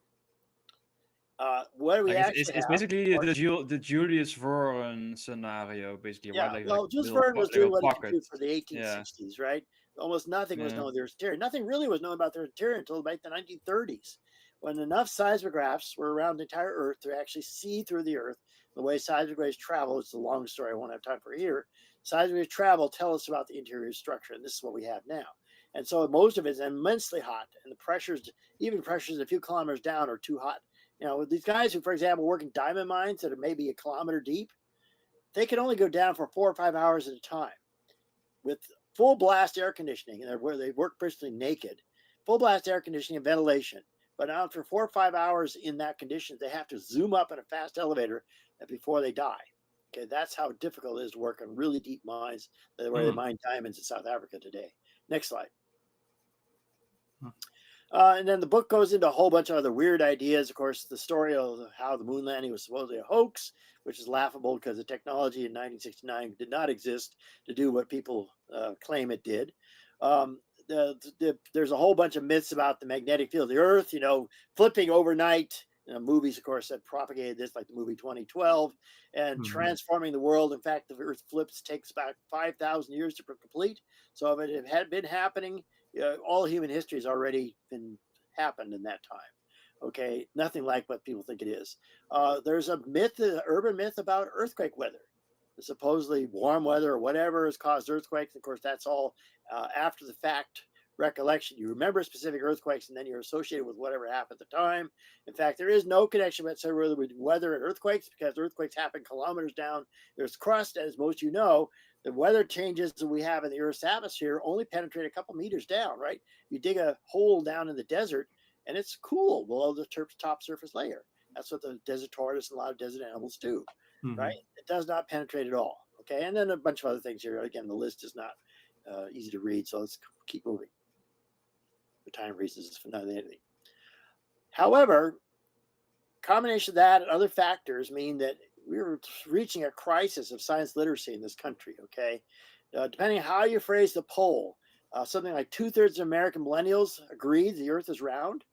Speaker 3: What do we
Speaker 2: it's basically the Julius Verne scenario, basically.
Speaker 3: Yeah, Jules Verne was doing what he could do for the 1860s, right? Almost nothing was known of their interior. Nothing really was known about their interior until about the 1930s, when enough seismographs were around the entire Earth to actually see through the Earth. The way seismic waves travel, it's a long story I won't have time for here. Seismic waves travel tell us about the interior structure, and this is what we have now. And so most of it is immensely hot, and the pressures, even pressures a few kilometers down, are too hot. You know, these guys who, for example, work in diamond mines that are maybe a kilometer deep, they can only go down for 4 or 5 hours at a time with full blast air conditioning, and where they work basically naked, full blast air conditioning and ventilation. But after 4 or 5 hours in that condition, they have to zoom up in a fast elevator before they die. Okay, that's how difficult it is to work on really deep mines where they mine diamonds in South Africa today. Next slide. And then the book goes into a whole bunch of other weird ideas. Of course, the story of how the moon landing was supposedly a hoax, which is laughable because the technology in 1969 did not exist to do what people claim it did. there's a whole bunch of myths about the magnetic field of the Earth, flipping overnight. Movies, of course, that propagated this, like the movie 2012, and transforming the world. In fact, the Earth flips takes about 5,000 years to complete. So if it had been happening, all human history has already been happened in that time. Okay, nothing like what people think it is. There's a myth, an urban myth about earthquake weather. Supposedly warm weather or whatever has caused earthquakes. Of course, that's all after the fact recollection. You remember specific earthquakes and then you're associated with whatever happened at the time. In fact, there is no connection whatsoever with weather and earthquakes, because earthquakes happen kilometers down. There's crust, as most know. The weather changes that we have in the Earth's atmosphere only penetrate a couple meters down, right? You dig a hole down in the desert and it's cool below the top surface layer. That's what the desert tortoise and a lot of desert animals do, right? It does not penetrate at all. Okay, and then a bunch of other things here. Again, the list is not easy to read, so let's keep moving. For time reasons, for not anything. However, combination of that and other factors mean that we're reaching a crisis of science literacy in this country. Okay, depending on how you phrase the poll, something like 2/3 of American millennials agree the Earth is round.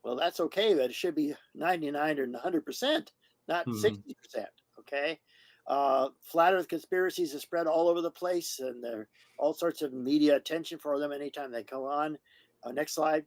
Speaker 3: Well, that's okay, but it should be 99 or 100%, not 60%. Okay. Flat Earth conspiracies are spread all over the place, and there are all sorts of media attention for them anytime they come on. Next slide.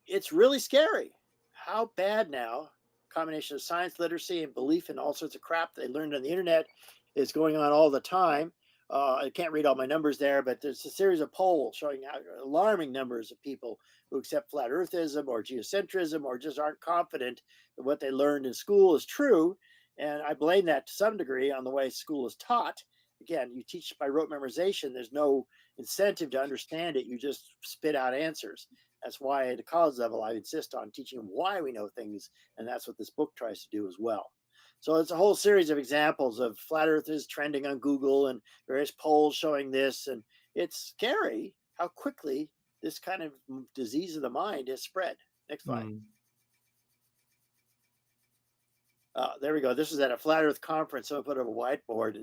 Speaker 3: It's really scary how bad now combination of science literacy and belief in all sorts of crap they learned on the internet is going on all the time. I can't read all my numbers there, but there's a series of polls showing how alarming numbers of people who accept flat earthism or geocentrism or just aren't confident that what they learned in school is true. And I blame that to some degree on the way school is taught. Again, you teach by rote memorization. There's no incentive to understand it. You just spit out answers. That's why at the college level, I insist on teaching them why we know things. And that's what this book tries to do as well. So it's a whole series of examples of flat earthers trending on Google and various polls showing this. And it's scary how quickly this kind of disease of the mind has spread. Next slide. There we go. This was at a flat earth conference. Someone put up a whiteboard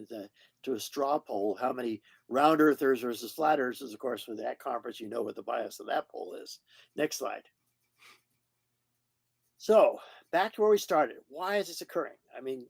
Speaker 3: to a straw poll. How many round earthers versus flat earthers? Of course, with that conference, you know what the bias of that poll is. Next slide. So back to where we started. Why is this occurring? I mean,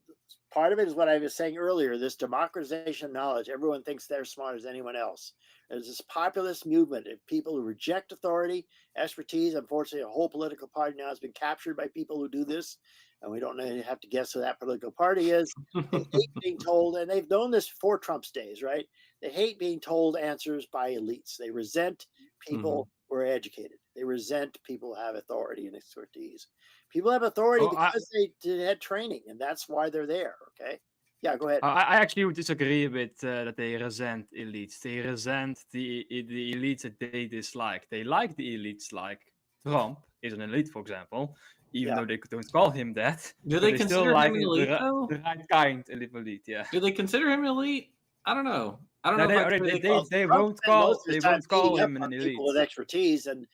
Speaker 3: part of it is what I was saying earlier, this democratization of knowledge. Everyone thinks they're smart as anyone else. There's this populist movement of people who reject authority, expertise. Unfortunately, a whole political party now has been captured by people who do this. And we don't know, you have to guess who that political party is. They hate being told, and they've known this before Trump's days, right? They hate being told answers by elites. They resent people who are educated. They resent people who have authority and expertise. People have authority because they had training, and that's why they're there. Okay. Yeah, go ahead.
Speaker 2: I actually would disagree with that they resent elites. They resent the elites that they dislike. They like the elites, like Trump is an elite, for example, even though they don't call him that.
Speaker 1: Do they consider him elite, though?
Speaker 2: The right kind of elite, yeah.
Speaker 1: Do they consider him elite? I don't know. I don't
Speaker 2: No,
Speaker 1: know.
Speaker 2: they won't call him an elite.
Speaker 3: People with expertise, and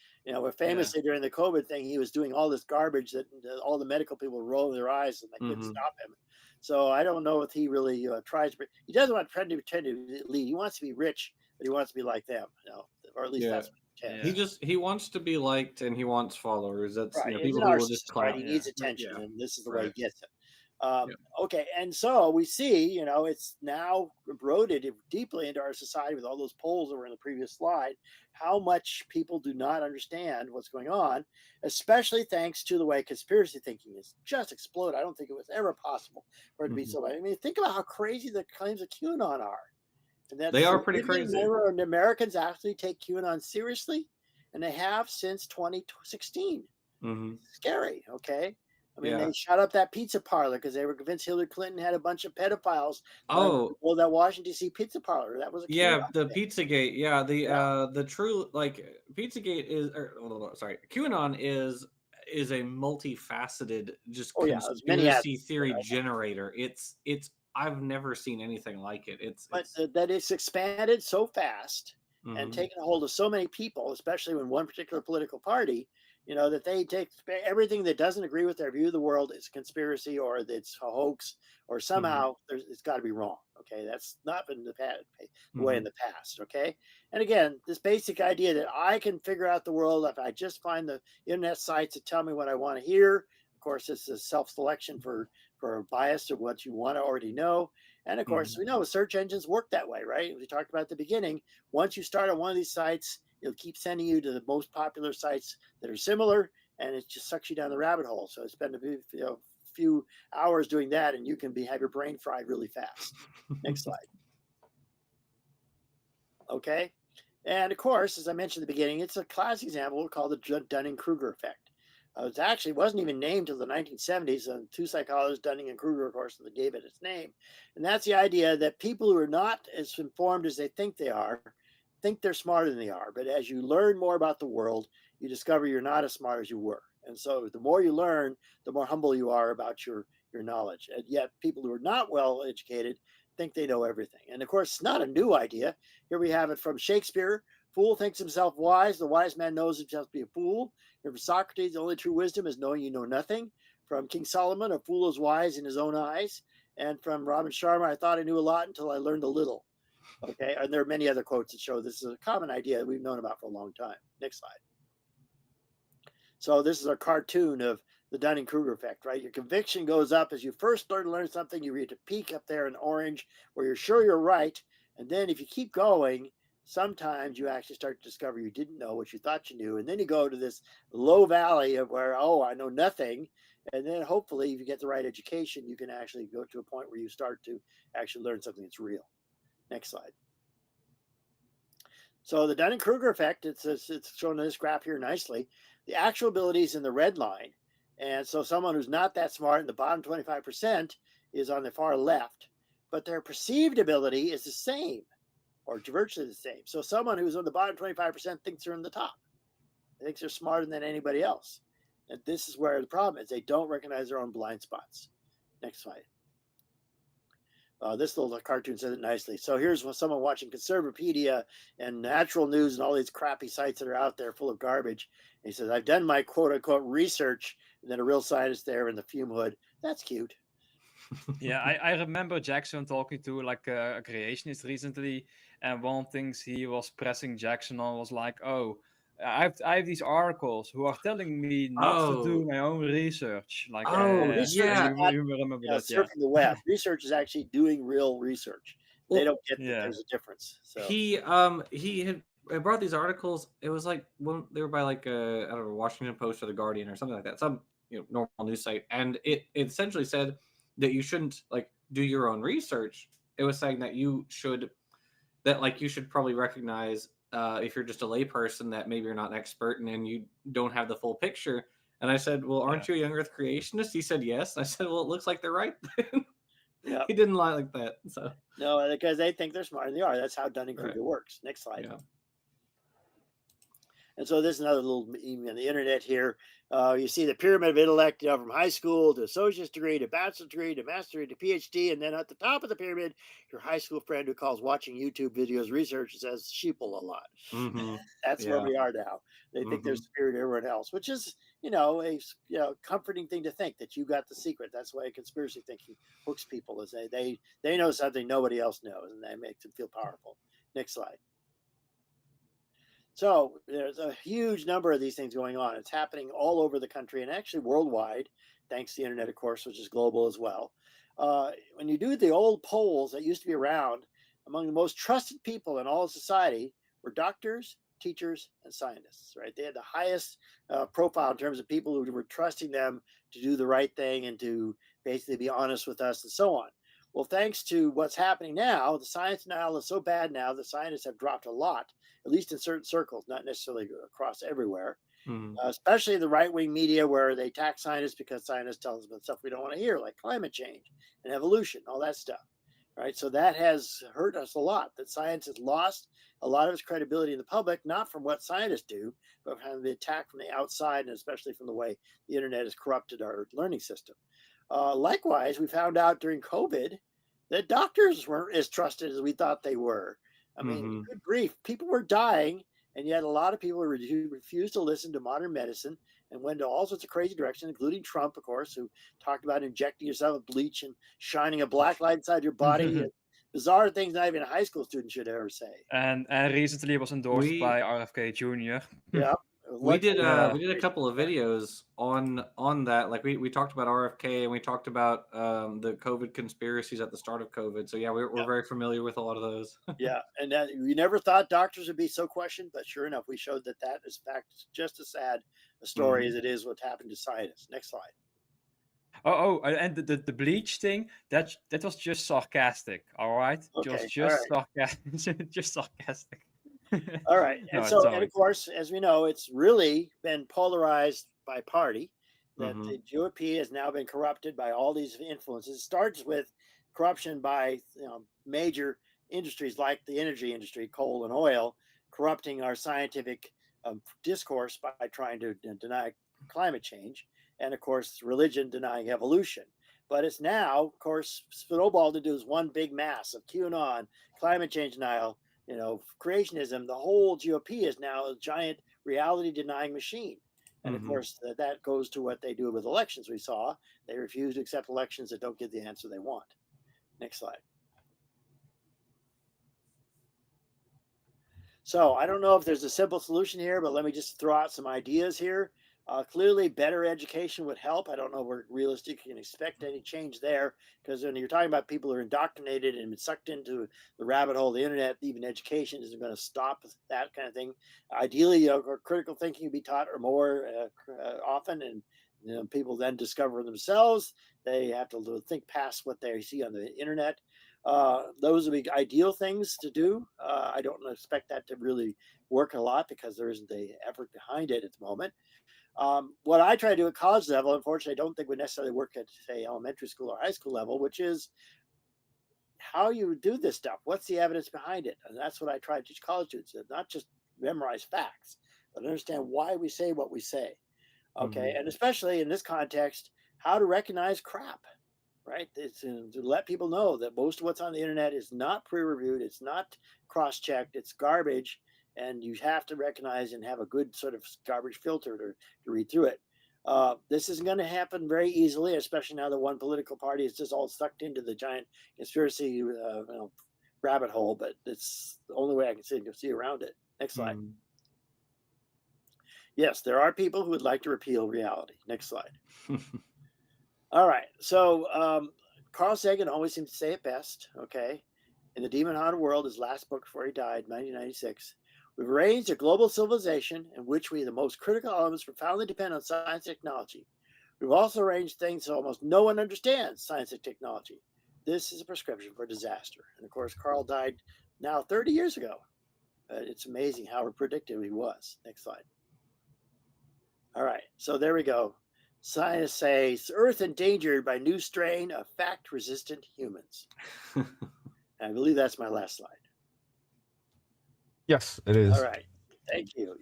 Speaker 3: famously during the COVID thing, he was doing all this garbage that all the medical people were rolling their eyes and they couldn't stop him. So I don't know if he really tries. He doesn't want to pretend to lead. He wants to be rich, but he wants to be like them, or at least that's what he pretends.
Speaker 1: He wants to be liked, and he wants followers. That's
Speaker 3: right.
Speaker 1: People who will just clap.
Speaker 3: Right. He needs attention, and this is the way he gets it. Okay, and so we see, it's now eroded deeply into our society with all those polls that were in the previous slide, how much people do not understand what's going on, especially thanks to the way conspiracy thinking is just exploded. I don't think it was ever possible for it to be so. I mean, think about how crazy the claims of QAnon are. And that
Speaker 1: they are pretty crazy.
Speaker 3: Americans actually take QAnon seriously, and they have since 2016. Scary, okay? I mean, they shut up that pizza parlor because they were convinced Hillary Clinton had a bunch of pedophiles. Well, that Washington D.C. pizza parlor, that was a
Speaker 1: the Pizzagate. Yeah, the true Pizzagate is QAnon is a multifaceted just conspiracy theory generator. It's I've never seen anything like it. It's
Speaker 3: that it's expanded so fast and
Speaker 1: Mhm.
Speaker 3: taking a hold of so many people, especially when one particular political party, that they take everything that doesn't agree with their view of the world is a conspiracy or it's a hoax or
Speaker 1: Mhm.
Speaker 3: somehow it's got to be wrong. Okay, that's not been the way in
Speaker 1: Mhm.
Speaker 3: the past. Okay, and again, this basic idea that I can figure out the world if I just find the internet sites that tell me what I want to hear. Of course, it's a self-selection for a bias of what you want to already know. And of course,
Speaker 1: Mhm.
Speaker 3: we know search engines work that way, right? We talked about at the beginning. Once you start on one of these sites, it'll keep sending you to the most popular sites that are similar, and it just sucks you down the rabbit hole. So spend few hours doing that, and you can have your brain fried really fast. Next slide. Okay. And of course, as I mentioned at the beginning, it's a classic example called the Dunning-Kruger effect. It wasn't even named till the 1970s. Two psychologists, Dunning and Kruger, of course, that gave it its name. And that's the idea that people who are not as informed as they think they are think they're smarter than they are. But as you learn more about the world, you discover you're not as smart as you were. And so the more you learn, the more humble you are about your knowledge. And yet people who are not well educated think they know everything. And of course, it's not a new idea. Here we have it from Shakespeare. Fool thinks himself wise. The wise man knows himself to be a fool. Here from Socrates, the only true wisdom is knowing you know nothing. From King Solomon, a fool is wise in his own eyes. And from Robin Sharma, I thought I knew a lot until I learned a little. Okay. And there are many other quotes that show this is a common idea that we've known about for a long time. Next slide. So this is a cartoon of the Dunning-Kruger effect, right? Your conviction goes up as you first start to learn something. You reach a peak up there in orange where you're sure you're right. And then if you keep going, sometimes you actually start to discover you didn't know what you thought you knew. And then you go to this low valley of where, oh, I know nothing. And then hopefully, if you get the right education, you can actually go to a point where you start to actually learn something that's real. Next slide. So the Dunning-Kruger effect, it's shown in this graph here nicely. The actual ability is in the red line. And so someone who's not that smart in the bottom 25% is on the far left, but their perceived ability is the same or virtually the same. So someone who's on the bottom 25% thinks they're in the top. They think they're smarter than anybody else. And this is where the problem is. They don't recognize their own blind spots. Next slide. This little cartoon says it nicely. So here's someone watching Conservapedia and Natural News and all these crappy sites that are out there full of garbage. And he says, I've done my quote unquote research. And then a real scientist there in the fume hood. That's cute.
Speaker 2: Yeah, I remember Jackson talking to like a creationist recently, and one things he was pressing Jackson on was like, "Oh, I have these articles who are telling me not to do
Speaker 1: Oh.
Speaker 2: my own research." Like,
Speaker 3: Well,
Speaker 1: Oh,
Speaker 3: research is
Speaker 1: yeah.
Speaker 3: not
Speaker 2: you remember that? Yeah,
Speaker 3: surfing the web. Research is actually doing real research. They
Speaker 1: Well,
Speaker 3: don't get that
Speaker 2: yeah,
Speaker 3: there's a difference. So
Speaker 1: he had brought these articles. It was like when they were by like I don't know, Washington Post or the Guardian or something like that. Some normal news site, and it essentially said that you shouldn't like do your own research. It was saying that you should you should probably recognize if you're just a layperson that maybe you're not an expert and then you don't have the full picture. And I said, well,
Speaker 2: yeah.
Speaker 1: aren't you a young Earth creationist? He said yes. And I said, well, it looks like they're right.
Speaker 3: yeah,
Speaker 1: He didn't lie like that. So
Speaker 3: no, because they think they're smarter than they are. That's how
Speaker 1: right,
Speaker 3: Dunning-Kruger works. Next slide.
Speaker 1: yeah.
Speaker 3: And so this is another little meme on the internet here. You see the pyramid of intellect, from high school to associate's degree to bachelor's degree to master's degree to PhD. And then at the top of the pyramid, your high school friend who calls watching YouTube videos research and says sheeple a lot.
Speaker 1: Mm-hmm.
Speaker 3: That's where
Speaker 1: Yeah.
Speaker 3: we are now. They think they're
Speaker 1: Mm-hmm.
Speaker 3: superior to everyone else, which is, a comforting thing to think that you got the secret. That's why conspiracy thinking hooks people, is they know something nobody else knows, and that makes them feel powerful. Next slide. So there's a huge number of these things going on. It's happening all over the country and actually worldwide, thanks to the internet, of course, which is global as well. When you do the old polls that used to be around, among the most trusted people in all of society were doctors, teachers, and scientists, right? They had the highest profile in terms of people who were trusting them to do the right thing and to basically be honest with us and so on. Well, thanks to what's happening now, the science now is so bad now, the scientists have dropped a lot, at least in certain circles, not necessarily across everywhere,
Speaker 1: Mm-hmm.
Speaker 3: especially the right wing media where they attack scientists because scientists tell us about stuff we don't want to hear, like climate change and evolution, all that stuff. Right. So that has hurt us a lot, that science has lost a lot of its credibility in the public, not from what scientists do, but from the attack from the outside, and especially from the way the internet has corrupted our learning system. Likewise, we found out during COVID that doctors weren't as trusted as we thought they were. I mean,
Speaker 1: Mm-hmm.
Speaker 3: good grief, people were dying, and yet a lot of people refused to listen to modern medicine and went to all sorts of crazy directions, including Trump, of course, who talked about injecting yourself with bleach and shining a black light inside your body. Bizarre things not even a high school student should ever say.
Speaker 2: And recently was endorsed
Speaker 1: We
Speaker 2: by RFK Jr.
Speaker 3: Yeah.
Speaker 1: we did
Speaker 2: Yeah.
Speaker 1: we did a couple of videos on that. Like we talked about RFK and we talked about the COVID conspiracies at the start of COVID. So yeah, we're very familiar with a lot of those.
Speaker 3: Yeah, and that we never thought doctors would be so questioned, but sure enough, we showed that that is, in fact, just as sad a story as it is what happened to scientists. Next slide.
Speaker 2: And the bleach thing, that was just sarcastic, all right?
Speaker 3: Okay,
Speaker 2: Just sarcastic. Just sarcastic.
Speaker 3: All right,
Speaker 2: No,
Speaker 3: and
Speaker 2: it's
Speaker 3: so,
Speaker 2: all
Speaker 3: and of
Speaker 2: right.
Speaker 3: course, as we know, it's really been polarized by party. That
Speaker 1: Mhm.
Speaker 3: the GOP has now been corrupted by all these influences. It starts with corruption by major industries like the energy industry, coal and oil, corrupting our scientific discourse by trying to deny climate change, and of course, religion denying evolution. But it's now, of course, snowballed into this one big mass of QAnon, climate change denial, creationism. The whole GOP is now a giant reality denying machine. And of course, that goes to what they do with elections. We saw they refuse to accept elections that don't give the answer they want. Next slide. So I don't know if there's a simple solution here, but let me just throw out some ideas here. Clearly, better education would help. I don't know where realistic you can expect any change there, because when you're talking about people who are indoctrinated and been sucked into the rabbit hole of the internet, even education isn't going to stop that kind of thing. Ideally, critical thinking would be taught or more often, and people then discover themselves. They have to think past what they see on the internet. Those would be ideal things to do. I don't expect that to really work a lot because there isn't the effort behind it at the moment. What I try to do at college level, unfortunately, I don't think would necessarily work at, say, elementary school or high school level, which is how you do this stuff. What's the evidence behind it? And that's what I try to teach college students, not just memorize facts, but understand why we say what we say. Okay. And especially in this context, how to recognize crap, right? It's to let people know that most of what's on the internet is not pre-reviewed, it's not cross-checked, it's garbage, and you have to recognize and have a good sort of garbage filter to read through it. This isn't going to happen very easily, especially now that one political party is just all sucked into the giant conspiracy rabbit hole. But it's the only way I can see around it. Next slide. Yes, there are people who would like to repeal reality. Next slide. All right. So Carl Sagan always seemed to say it best. Okay. In The Demon Haunted World, his last book before he died, 1996, we've arranged a global civilization in which the most critical elements profoundly depend on science and technology. We've also arranged things so almost no one understands science and technology. This is a prescription for disaster. And of course, Carl died now 30 years ago. It's amazing how predictive he was. Next slide. All right. So there we go. Scientists say Earth endangered by new strain of fact-resistant humans. I believe that's my last slide.
Speaker 4: Yes, it is.
Speaker 3: All right. Thank you.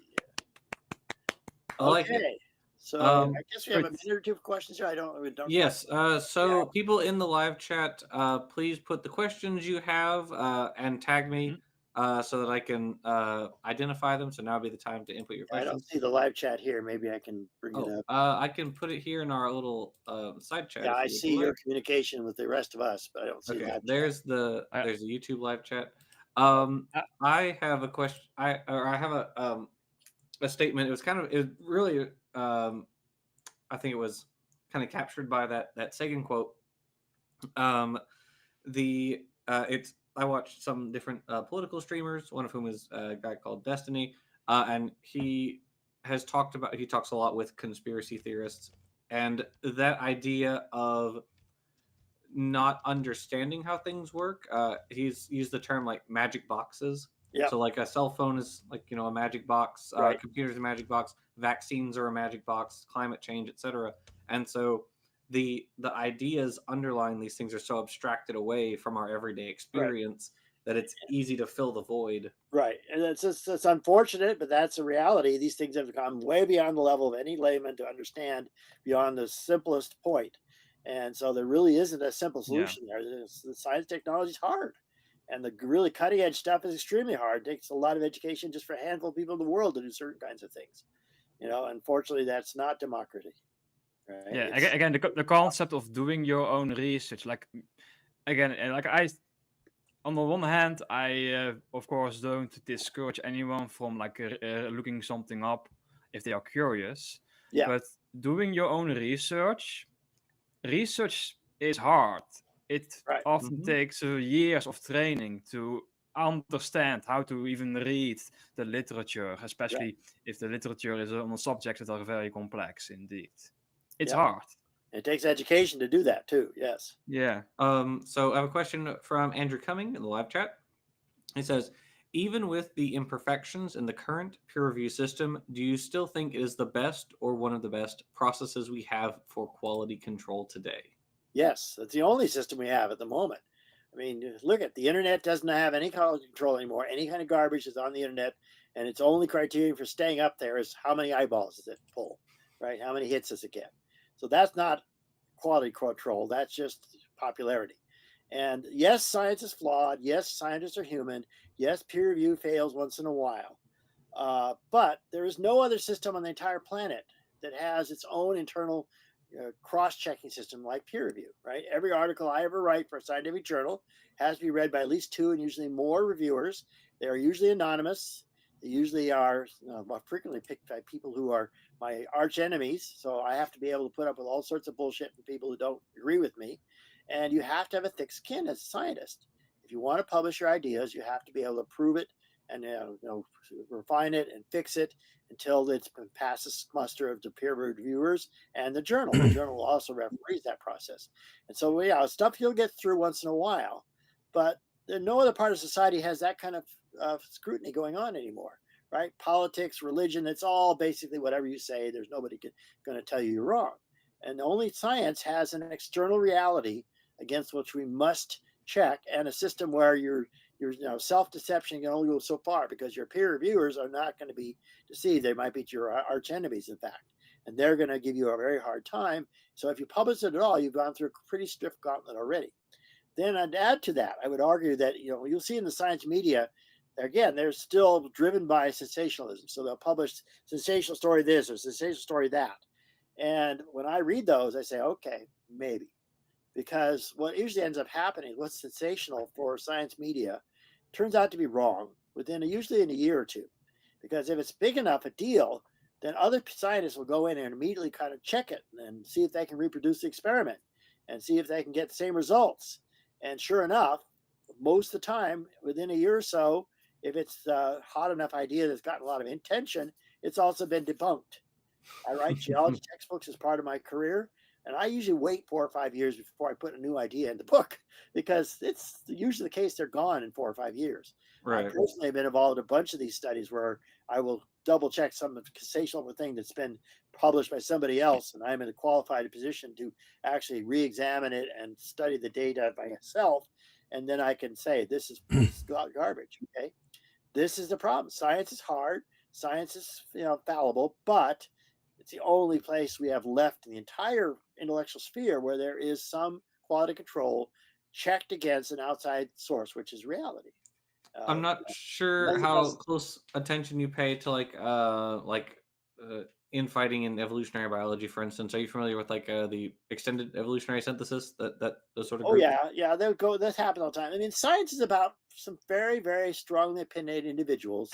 Speaker 1: I like it.
Speaker 3: Okay. So I guess we have a minute or two for questions here. Don't.
Speaker 1: Yes. So people in the live chat, please put the questions you have and tag me so that I can identify them. So now would be the time to input your
Speaker 3: I
Speaker 1: questions.
Speaker 3: don't see the live chat here. Maybe I can bring it up.
Speaker 1: I can put it here in our little side chat.
Speaker 3: Yeah,
Speaker 1: if
Speaker 3: I
Speaker 1: you
Speaker 3: see
Speaker 1: would
Speaker 3: your
Speaker 1: like.
Speaker 3: communication with the rest of us, but I don't see
Speaker 1: Okay,
Speaker 3: that.
Speaker 1: there's the YouTube live chat. I have a question. I have a statement. It was really I think it was kind of captured by that Sagan quote. I watched some different political streamers, one of whom is a guy called Destiny, and he talks a lot with conspiracy theorists, and that idea of not understanding how things work. He's used the term like magic boxes.
Speaker 3: Yeah.
Speaker 1: So like a cell phone is like a magic box.
Speaker 3: Right.
Speaker 1: Computers a magic box. Vaccines are a magic box. Climate change, etc. And so the ideas underlying these things are so abstracted away from our everyday experience that it's easy to fill the void.
Speaker 3: Right, and it's unfortunate, but that's a reality. These things have gone way beyond the level of any layman to understand, beyond the simplest point. And so there really isn't a simple solution there. The science technology is hard. And the really cutting edge stuff is extremely hard. It takes a lot of education just for a handful of people in the world to do certain kinds of things. Unfortunately, that's not democracy. Right?
Speaker 2: Yeah, again, the concept of doing your own research, like again, like on the one hand, I of course don't discourage anyone from like looking something up if they are curious.
Speaker 3: Yeah.
Speaker 2: But doing your own research is hard. It
Speaker 3: Right.
Speaker 2: often takes years of training to understand how to even read the literature, especially if the literature is on subjects that are very complex indeed. It's hard.
Speaker 3: It takes education to do that too. Yes.
Speaker 2: Yeah.
Speaker 1: So I have a question from Andrew Cumming in the live chat. He says, even with the imperfections in the current peer review system, do you still think it is the best or one of the best processes we have for quality control today?
Speaker 3: Yes, that's the only system we have at the moment. I mean, look at the internet doesn't have any quality control anymore. Any kind of garbage is on the internet, and its only criterion for staying up there is how many eyeballs does it pull, right? How many hits does it get? So that's not quality control. That's just popularity. And yes, science is flawed. Yes, scientists are human. Yes, peer review fails once in a while. But there is no other system on the entire planet that has its own internal cross-checking system like peer review, right? Every article I ever write for a scientific journal has to be read by at least 2 and usually more reviewers. They are usually anonymous. They usually are frequently picked by people who are my arch enemies. So I have to be able to put up with all sorts of bullshit from people who don't agree with me. And you have to have a thick skin as a scientist. If you want to publish your ideas, you have to be able to prove it and refine it and fix it until it's passes muster of the peer reviewers and the journal. The journal will also referees that process. And so, stuff you'll get through once in a while, but no other part of society has that kind of scrutiny going on anymore, right? Politics, religion, it's all basically whatever you say. There's nobody going to tell you you're wrong. And only science has an external reality against which we must check, and a system where your self-deception can only go so far because your peer reviewers are not going to be deceived. They might be your arch enemies, in fact, and they're going to give you a very hard time. So if you publish it at all, you've gone through a pretty stiff gauntlet already. Then I'd add to that, I would argue that you'll see in the science media, again, they're still driven by sensationalism. So they'll publish sensational story this or sensational story that. And when I read those, I say, okay, maybe. Because what usually ends up happening, what's sensational for science media, turns out to be wrong usually in a year or two. Because if it's big enough a deal, then other scientists will go in and immediately kind of check it and see if they can reproduce the experiment and see if they can get the same results. And sure enough, most of the time, within a year or so, if it's a hot enough idea that's gotten a lot of attention, it's also been debunked. I write geology textbooks as part of my career. And I usually wait 4 or 5 years before I put a new idea in the book because it's usually the case they're gone in 4 or 5 years.
Speaker 1: Right.
Speaker 3: I personally have been involved in a bunch of these studies where I will double check some sensational thing that's been published by somebody else, and I'm in a qualified position to actually re-examine it and study the data by myself, and then I can say this is garbage. Okay, this is the problem. Science is hard. Science is fallible, but it's the only place we have left in the entire intellectual sphere where there is some quality control checked against an outside source, which is reality.
Speaker 1: I'm not sure how close attention you pay to infighting in evolutionary biology, for instance. Are you familiar with the extended evolutionary synthesis? That those sort of groups?
Speaker 3: Yeah. This happens all the time. I mean, science is about some very, very strongly opinionated individuals.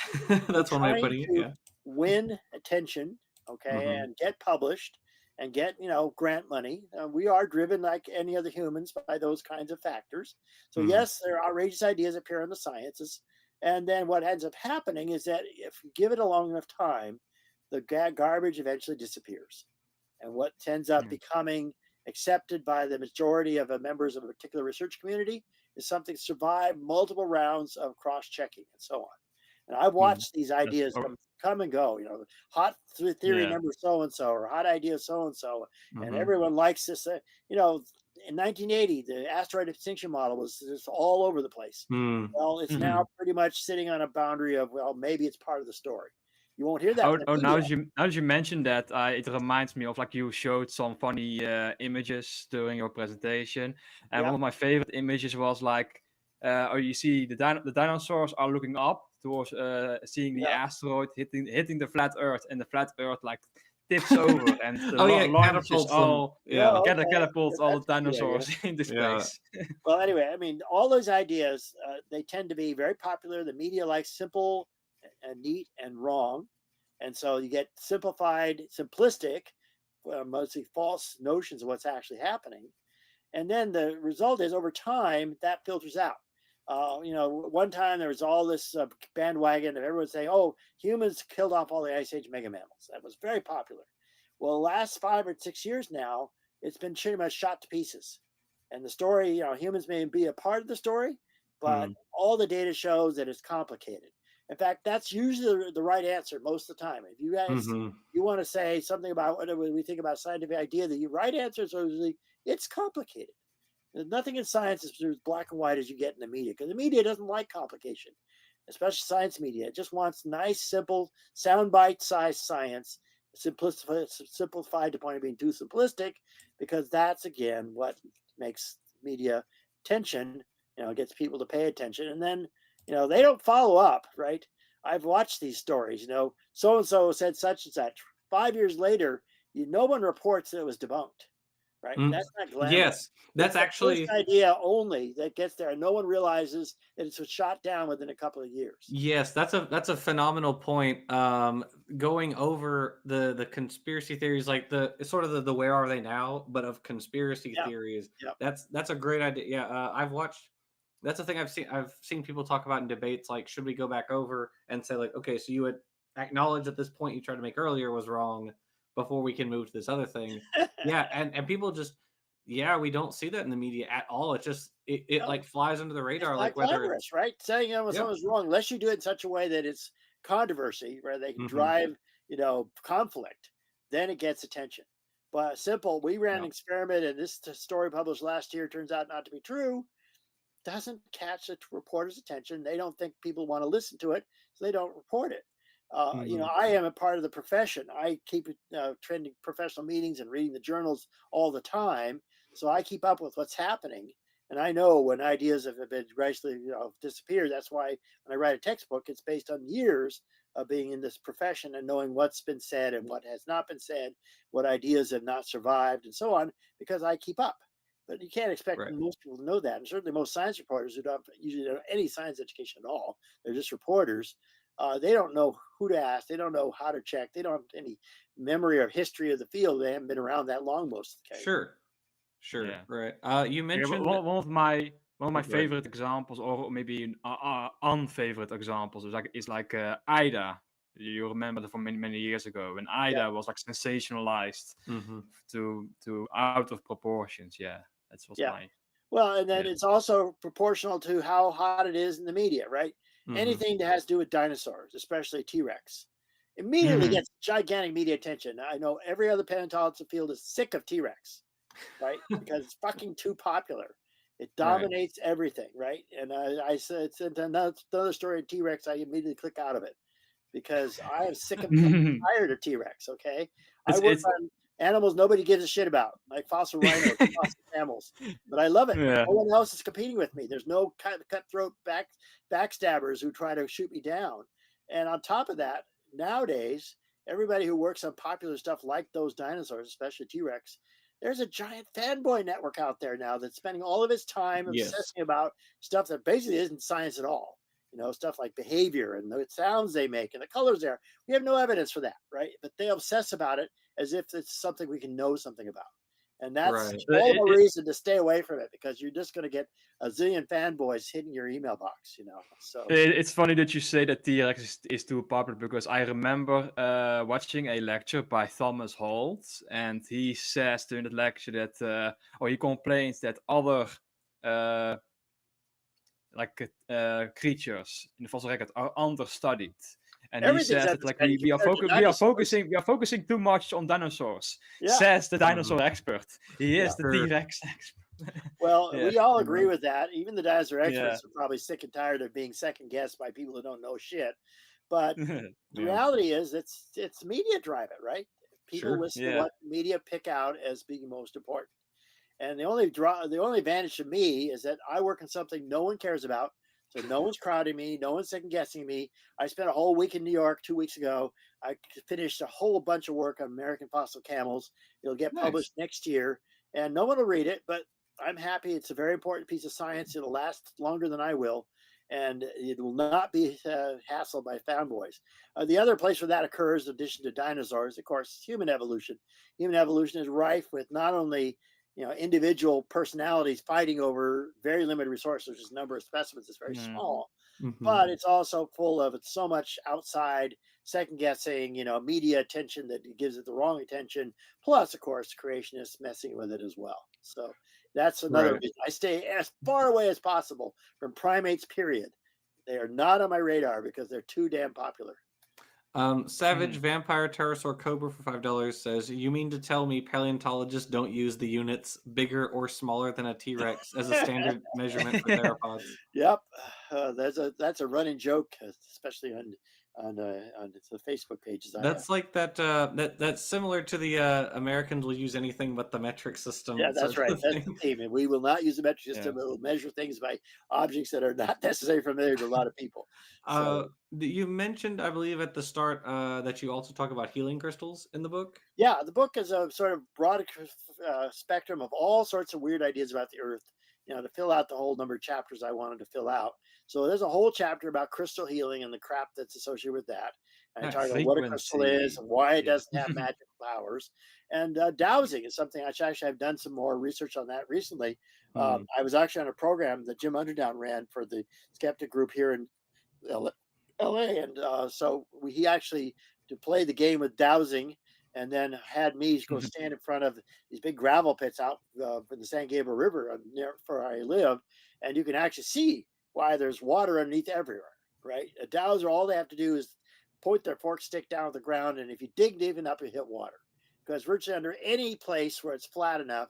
Speaker 1: That's one way of putting it. Yeah.
Speaker 3: Win attention. Okay, and get published and get grant money. We are driven like any other humans by those kinds of factors. So yes, there are outrageous ideas appear in the sciences, and then what ends up happening is that if you give it a long enough time, the garbage eventually disappears, and what ends up becoming accepted by the majority of the members of a particular research community is something that survived multiple rounds of cross-checking and so on. And I've watched these ideas come and go, hot theory number so-and-so or hot idea so-and-so. And everyone likes this. In 1980, the asteroid extinction model was just all over the place. Well, it's now pretty much sitting on a boundary of, well, maybe it's part of the story. You won't hear that.
Speaker 2: Now as you mentioned that, it reminds me of you showed some funny images during your presentation. And one of my favorite images was or you see the dinosaurs are looking up towards seeing the asteroid hitting the flat Earth, and the flat Earth like tips over, and the launches
Speaker 1: catapults them.
Speaker 2: all catapults all
Speaker 3: That's
Speaker 2: the
Speaker 3: a good idea.
Speaker 2: dinosaurs into space.
Speaker 3: Well, anyway, I mean, all those ideas, they tend to be very popular. The media likes simple and neat and wrong. And so you get simplified, simplistic, mostly false notions of what's actually happening. And then the result is over time that filters out. One time there was all this bandwagon of everyone saying, oh, humans killed off all the Ice Age mega mammals. That was very popular. Well, the last 5 or 6 years now, it's been pretty much shot to pieces. And the story, humans may be a part of the story, but all the data shows that it's complicated. In fact, that's usually the right answer most of the time. If you guys you want to say something about what we think about scientific idea, the right answer is usually it's complicated. There's nothing in science is as black and white as you get in the media, because the media doesn't like complication, especially science media. It just wants nice, simple, soundbite-sized science, simplified to the point of being too simplistic, because that's again what makes media attention. Gets people to pay attention, and then they don't follow up, right? I've watched these stories. So and so said such and such. 5 years later, no one reports that it was debunked. Right? That's not glamorous.
Speaker 1: Yes, that's actually
Speaker 3: the idea only that gets there. No one realizes that it was shot down within a couple of years.
Speaker 1: Yes, that's a phenomenal point. Going over the conspiracy theories, like the sort of the where are they now, but of conspiracy theories. That's a great idea. Yeah, I've watched. That's the thing I've seen people talk about in debates. Like, should we go back over and say, like, okay, so you would acknowledge that this point you tried to make earlier was wrong before we can move to this other thing. And people just, we don't see that in the media at all. It just like flies under the radar.
Speaker 3: It's like whether it's right saying someone's wrong, unless you do it in such a way that it's controversy, where they can drive conflict, then it gets attention. But simple, we ran an experiment, and this story published last year turns out not to be true, doesn't catch the reporter's attention. They don't think people want to listen to it, so they don't report it. I am a part of the profession. I keep attending professional meetings and reading the journals all the time, so I keep up with what's happening. And I know when ideas have been gradually disappeared. That's why when I write a textbook, it's based on years of being in this profession and knowing what's been said and what has not been said, what ideas have not survived, and so on, because I keep up. But you can't expect most people to know that. And certainly most science reporters who usually don't have any science education at all, they're just reporters. They don't know who to ask. They don't know how to check. They don't have any memory or history of the field. They haven't been around that long most of the case.
Speaker 1: Sure. Yeah. Right. You mentioned
Speaker 2: one of my favorite examples, or maybe unfavorite examples, is like Ida. You remember that from many years ago, when Ida was like sensationalized to out of proportions. Yeah, that's what's my.
Speaker 3: Well, and then it's also proportional to how hot it is in the media, right? Anything that has to do with dinosaurs, especially T-Rex, immediately gets gigantic media attention. I know every other paleontological field is sick of T-Rex, right? Because it's fucking too popular. It dominates everything, right? And I said another story of T-Rex. I immediately click out of it because I am sick and tired of T-Rex. Okay, I work on animals nobody gives a shit about, like fossil rhinos, fossil mammals. But I love it. No one else is competing with me. There's no cutthroat backstabbers who try to shoot me down. And on top of that, nowadays, everybody who works on popular stuff like those dinosaurs, especially T-Rex, there's a giant fanboy network out there now that's spending all of its time obsessing about stuff that basically isn't science at all. Stuff like behavior and the sounds they make and the colors there. We have no evidence for that, right? But they obsess about it as if it's something we can know something about. And that's all the reason to stay away from it, because you're just going to get a zillion fanboys hitting your email box, So
Speaker 2: it's funny that you say that T-Rex is too popular, because I remember watching a lecture by Thomas Holt, and he says during the lecture that, he complains that other creatures in the fossil record are understudied. And he says that we are focusing too much on dinosaurs. Says the dinosaur expert. He is the T-Rex expert.
Speaker 3: Well, we all agree with that. Even the dinosaur experts are probably sick and tired of being second guessed by people who don't know shit. But the reality is, it's media drive it, right? People listen to what media pick out as being most important. And the only advantage to me is that I work on something no one cares about. So no one's crowding me, no one's second guessing me. I spent a whole week in New York 2 weeks ago. I finished a whole bunch of work on American fossil camels. It'll get
Speaker 1: Nice.
Speaker 3: published next year, and no one will read it, but I'm happy. It's a very important piece of science. It'll last longer than I will, and it will not be hassled by fanboys. The other place where that occurs, in addition to dinosaurs, of course, human evolution. Human evolution is rife with not only individual personalities fighting over very limited resources, which is number of specimens is very small, but it's also full of so much outside second guessing, media attention that gives it the wrong attention. Plus, of course, creationists messing with it as well. So that's another reason I stay as far away as possible from primates, period. They are not on my radar because they're too damn popular.
Speaker 1: Savage Vampire Pterosaur Cobra for $5 says, "You mean to tell me paleontologists don't use the units bigger or smaller than a T-Rex as a standard measurement for theropods?"
Speaker 3: Yep, that's a running joke, especially on the Facebook pages.
Speaker 1: That's like that. That's similar to the Americans will use anything but the metric system.
Speaker 3: Yeah, that's right. That's the theme. And we will not use the metric system.
Speaker 2: Yeah.
Speaker 3: We'll measure things by objects that are not necessarily familiar to a lot of people. So,
Speaker 1: You mentioned, I believe, at the start that you also talk about healing crystals in the book.
Speaker 3: yeah, the book is a sort of broad spectrum of all sorts of weird ideas about the Earth, to fill out the whole number of chapters I wanted to fill out. So there's a whole chapter about crystal healing and the crap that's associated with that. And I talk about what a crystal is and why it doesn't have magical powers. And dowsing is something I've done some more research on that recently. I was actually on a program that Jim Underdown ran for the Skeptic group here in LA. And so he actually to play the game with dowsing, and then had me go stand in front of these big gravel pits out in the San Gabriel River near where I live, and you can actually see why there's water underneath everywhere. Right, a dowser, all they have to do is point their fork stick down at the ground, and if you dig deep enough, you hit water. Because virtually under any place where it's flat enough,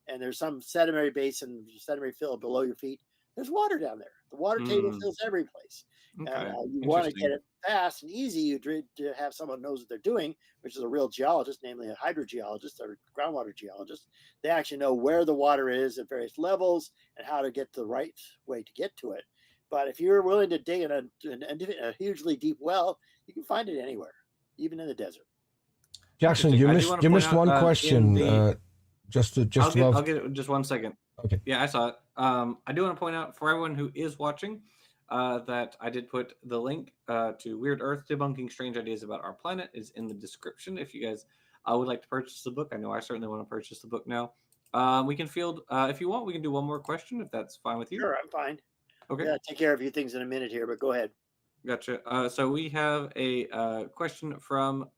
Speaker 3: and there's some sedimentary basin, sedimentary fill below your feet, there's water down there. The water table fills every place.
Speaker 1: Okay.
Speaker 3: You want to get it fast and easy. You to have someone who knows what they're doing, which is a real geologist, namely a hydrogeologist or groundwater geologist. They actually know where the water is at various levels and how to get the right way to get to it. But if you're willing to dig in a hugely deep well, you can find it anywhere, even in the desert.
Speaker 4: Jackson, you missed one question.
Speaker 1: I'll
Speaker 4: above.
Speaker 1: get it just 1 second.
Speaker 4: Okay.
Speaker 1: Yeah, I saw it. I do want to point out for everyone who is watching that I did put the link to Weird Earth Debunking Strange Ideas About Our Planet is in the description. If you guys would like to purchase the book, I know I certainly want to purchase the book now. We can field, if you want, we can do one more question if that's fine with you.
Speaker 3: Sure, I'm fine.
Speaker 1: Okay.
Speaker 3: Yeah, take care of a few things in a minute here, but go ahead.
Speaker 1: Gotcha. So we have a question from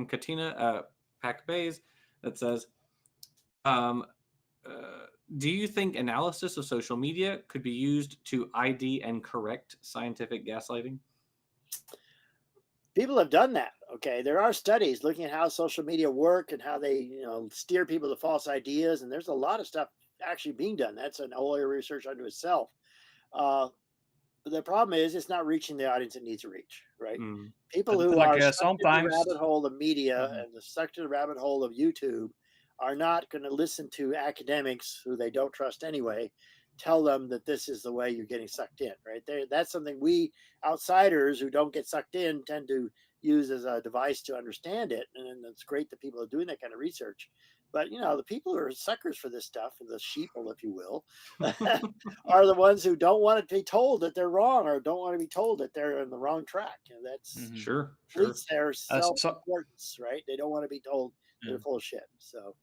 Speaker 1: Katina Pack Bays that says, do you think analysis of social media could be used to ID and correct scientific gaslighting?
Speaker 3: People have done that. Okay, there are studies looking at how social media work and how they, steer people to false ideas, and there's a lot of stuff actually being done. That's an whole area of research unto itself. But the problem is, it's not reaching the audience it needs to reach. Right? People who are stuck in the rabbit hole of media and stuck to the rabbit hole of YouTube are not going to listen to academics who they don't trust anyway tell them that this is the way you're getting sucked in, right? That's something we outsiders who don't get sucked in tend to use as a device to understand it. And it's great that people are doing that kind of research. But, the people who are suckers for this stuff, the sheeple, if you will, are the ones who don't want to be told that they're wrong or don't want to be told that they're on the wrong track. That's
Speaker 1: sure.
Speaker 3: It's their self-importance, right? They don't want to be told they're full of shit. So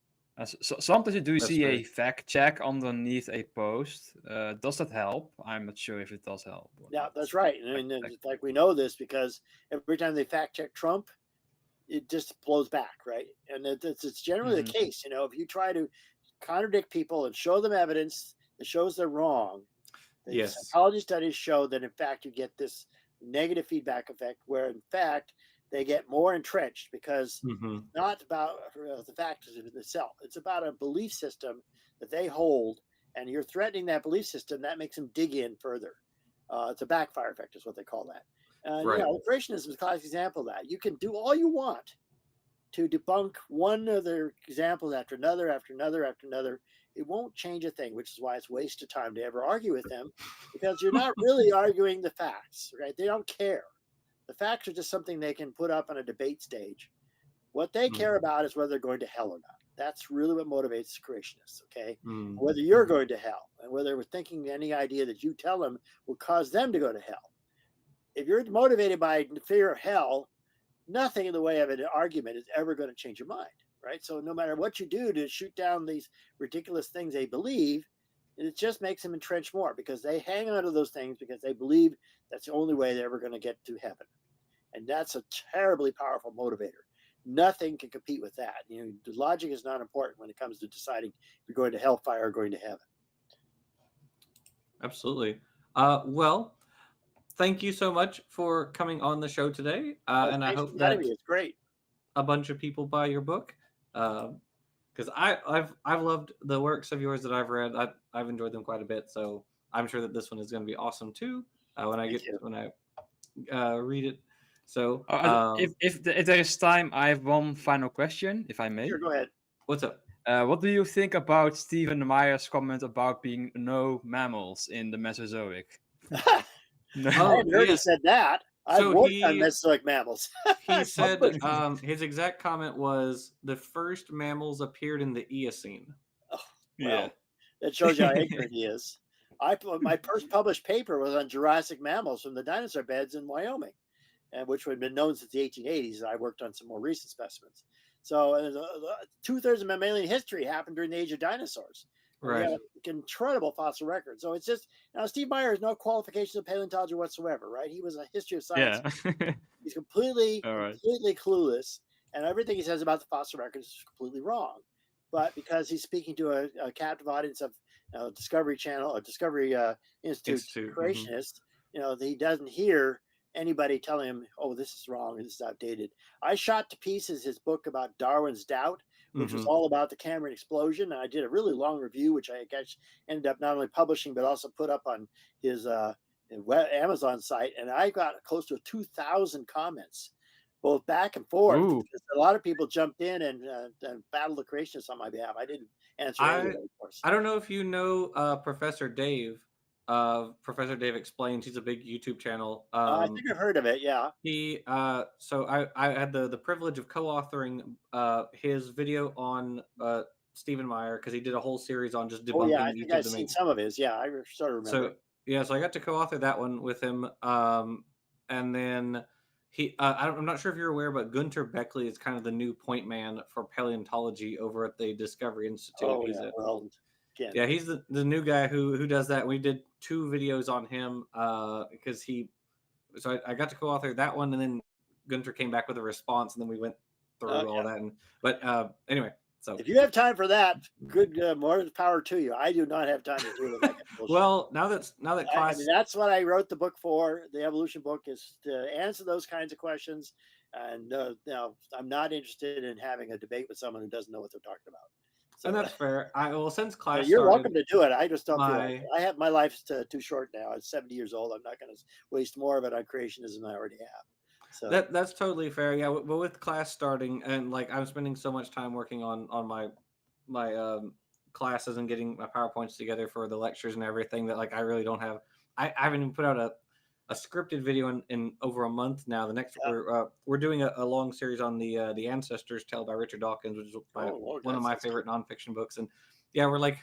Speaker 2: sometimes you do see a fact check underneath a post. Does that help? I'm not sure if it does help.
Speaker 3: Yeah, that's right. And like we know this because every time they fact check Trump, it just blows back, right? And it's generally the case. If you try to contradict people and show them evidence that shows they're wrong, the psychology studies show that in fact you get this negative feedback effect where in fact they get more entrenched because not about the fact itself. It's about a belief system that they hold, and you're threatening that belief system. That makes them dig in further. It's a backfire effect is what they call that. And creationism is a classic example of that. You can do all you want to debunk one of their examples after another, after another, after another. It won't change a thing, which is why it's a waste of time to ever argue with them, because you're not really arguing the facts, right? They don't care. The facts are just something they can put up on a debate stage. What they care about is whether they're going to hell or not. That's really what motivates creationists, okay? Whether you're going to hell, and whether we're thinking any idea that you tell them will cause them to go to hell. If you're motivated by fear of hell, nothing in the way of an argument is ever going to change your mind, right? So no matter what you do to shoot down these ridiculous things they believe, it just makes them entrench more, because they hang on to those things because they believe that's the only way they're ever going to get to heaven. And that's a terribly powerful motivator. Nothing can compete with that. The logic is not important when it comes to deciding if you're going to hellfire or going to heaven.
Speaker 1: Absolutely. Well, thank you so much for coming on the show today. And I hope that
Speaker 3: it's great.
Speaker 1: A bunch of people buy your book, because I've loved the works of yours that I've read. I've enjoyed them quite a bit. So I'm sure that this one is going to be awesome too. When I read it. So
Speaker 2: if there is time, I have one final question, if I may.
Speaker 3: Sure, go ahead.
Speaker 1: What's up?
Speaker 2: What do you think about Stephen Meyer's comment about being no mammals in the Mesozoic?
Speaker 3: No. I haven't heard he said that. I've worked on Mesozoic mammals.
Speaker 1: He said his exact comment was the first mammals appeared in the Eocene.
Speaker 3: Oh, well, that shows you how ignorant he is. My first published paper was on Jurassic mammals from the dinosaur beds in Wyoming, and which had been known since the 1880s. I worked on some more recent specimens. So 2/3 of mammalian history happened during the age of dinosaurs.
Speaker 1: Right.
Speaker 3: Incredible fossil record. So it's just, Steve Meyer has no qualifications of paleontology whatsoever, right? He was a history of science.
Speaker 2: Yeah.
Speaker 3: He's completely clueless, and everything he says about the fossil record is completely wrong. But because he's speaking to a captive audience of Discovery Channel or Discovery Institute creationists, he doesn't hear anybody telling him, oh, this is wrong, this is outdated. I shot to pieces his book about Darwin's Doubt, which was all about the Cambrian explosion. And I did a really long review, which I guess ended up not only publishing, but also put up on his Amazon site. And I got close to 2,000 comments, both back and forth. A lot of people jumped in and battled the creationists on my behalf. I didn't answer anybody, of course.
Speaker 1: I don't know if you know Professor Dave. Professor Dave Explains. He's a big YouTube channel.
Speaker 3: I think I've heard of it. Yeah.
Speaker 1: He so I had the privilege of co-authoring his video on Stephen Meyer, because he did a whole series on just debunking.
Speaker 3: I think I've seen some of his. Yeah, I sort of remember.
Speaker 1: So I got to co-author that one with him. And then I'm not sure if you're aware, but Gunter Beckley is kind of the new point man for paleontology over at the Discovery Institute.
Speaker 3: Oh,
Speaker 1: yeah, he's the new guy who does that. We did 2 videos on him because so I got to co-author that one, and then Gunter came back with a response, and then we went through all that. But anyway, so
Speaker 3: if you have time for that, good, more power to you. I do not have time to do that.
Speaker 1: Well, now that class,
Speaker 3: that's what I wrote the book for. The evolution book is to answer those kinds of questions. And I'm not interested in having a debate with someone who doesn't know what they're talking about. So,
Speaker 1: and that's fair. Since class
Speaker 3: you're
Speaker 1: started,
Speaker 3: welcome to do it. I just don't feel like it. I have my life's too short now. I'm 70 years old. I'm not going to waste more of it on creationism than I already have. So
Speaker 1: that's totally fair. Yeah, but with class starting, and I'm spending so much time working on my classes and getting my PowerPoints together for the lectures and everything, that I really don't have. I haven't even put out a scripted video in over a month now. The next we're doing a long series on the Ancestors Tale by Richard Dawkins, which is one of my favorite nonfiction books. And yeah, we're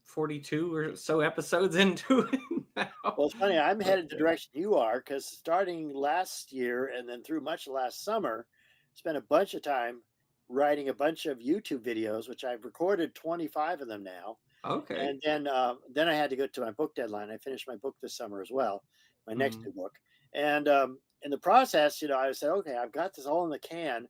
Speaker 1: 42 or so episodes into it now.
Speaker 3: Well, it's funny. I'm headed the direction you are, because starting last year and then through much of last summer, spent a bunch of time writing a bunch of YouTube videos, which I've recorded 25 of them now.
Speaker 1: Okay.
Speaker 3: And then I had to go to my book deadline. I finished my book this summer as well, my next new book. And in the process, I said, okay, I've got this all in the can,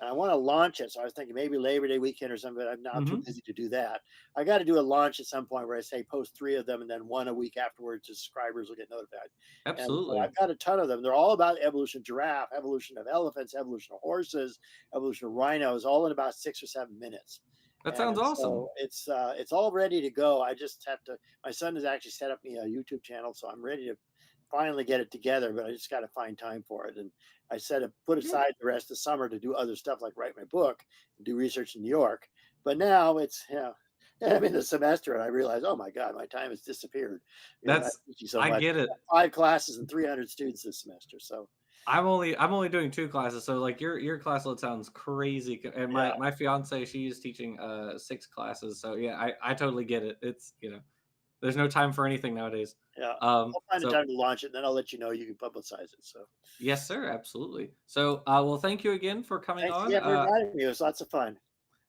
Speaker 3: and I want to launch it. So I was thinking maybe Labor Day weekend or something, but I'm now too busy to do that. I got to do a launch at some point where I say post 3 of them, and then 1 a week afterwards, subscribers will get notified.
Speaker 1: Absolutely.
Speaker 3: And I've got a ton of them. They're all about evolution of giraffe, evolution of elephants, evolution of horses, evolution of rhinos, all in about 6 or 7 minutes.
Speaker 1: That sounds awesome.
Speaker 3: So it's all ready to go. I just have to. My son has actually set up me a YouTube channel, so I'm ready to finally get it together, but I just got to find time for it. And I said put aside the rest of the summer to do other stuff like write my book and do research in New York. But now it's I'm in the semester and I realize, oh my God, my time has disappeared. I'm teaching so
Speaker 1: I
Speaker 3: much.
Speaker 1: get it.
Speaker 3: 5 classes and 300 students this semester. So
Speaker 1: I'm only doing 2 classes, so like your class load sounds crazy. And my fiance, she's teaching 6 classes, so yeah, I totally get it. It's there's no time for anything nowadays.
Speaker 3: yeah, I'll find the time to launch it, and then I'll let you know you can publicize it. So
Speaker 1: yes, sir, absolutely. So well, thank you again for coming
Speaker 3: thanks
Speaker 1: on.
Speaker 3: again for inviting me. It was lots of fun.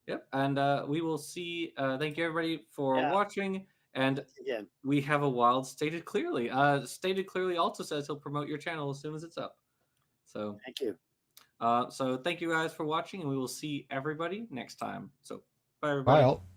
Speaker 1: Yep, and we will see. Thank you everybody for watching. And
Speaker 3: again,
Speaker 1: we have a wild stated clearly. Stated clearly also says he'll promote your channel as soon as it's up. So
Speaker 3: thank you.
Speaker 1: So thank you guys for watching, and we will see everybody next time. So bye, everybody.
Speaker 4: Bye all.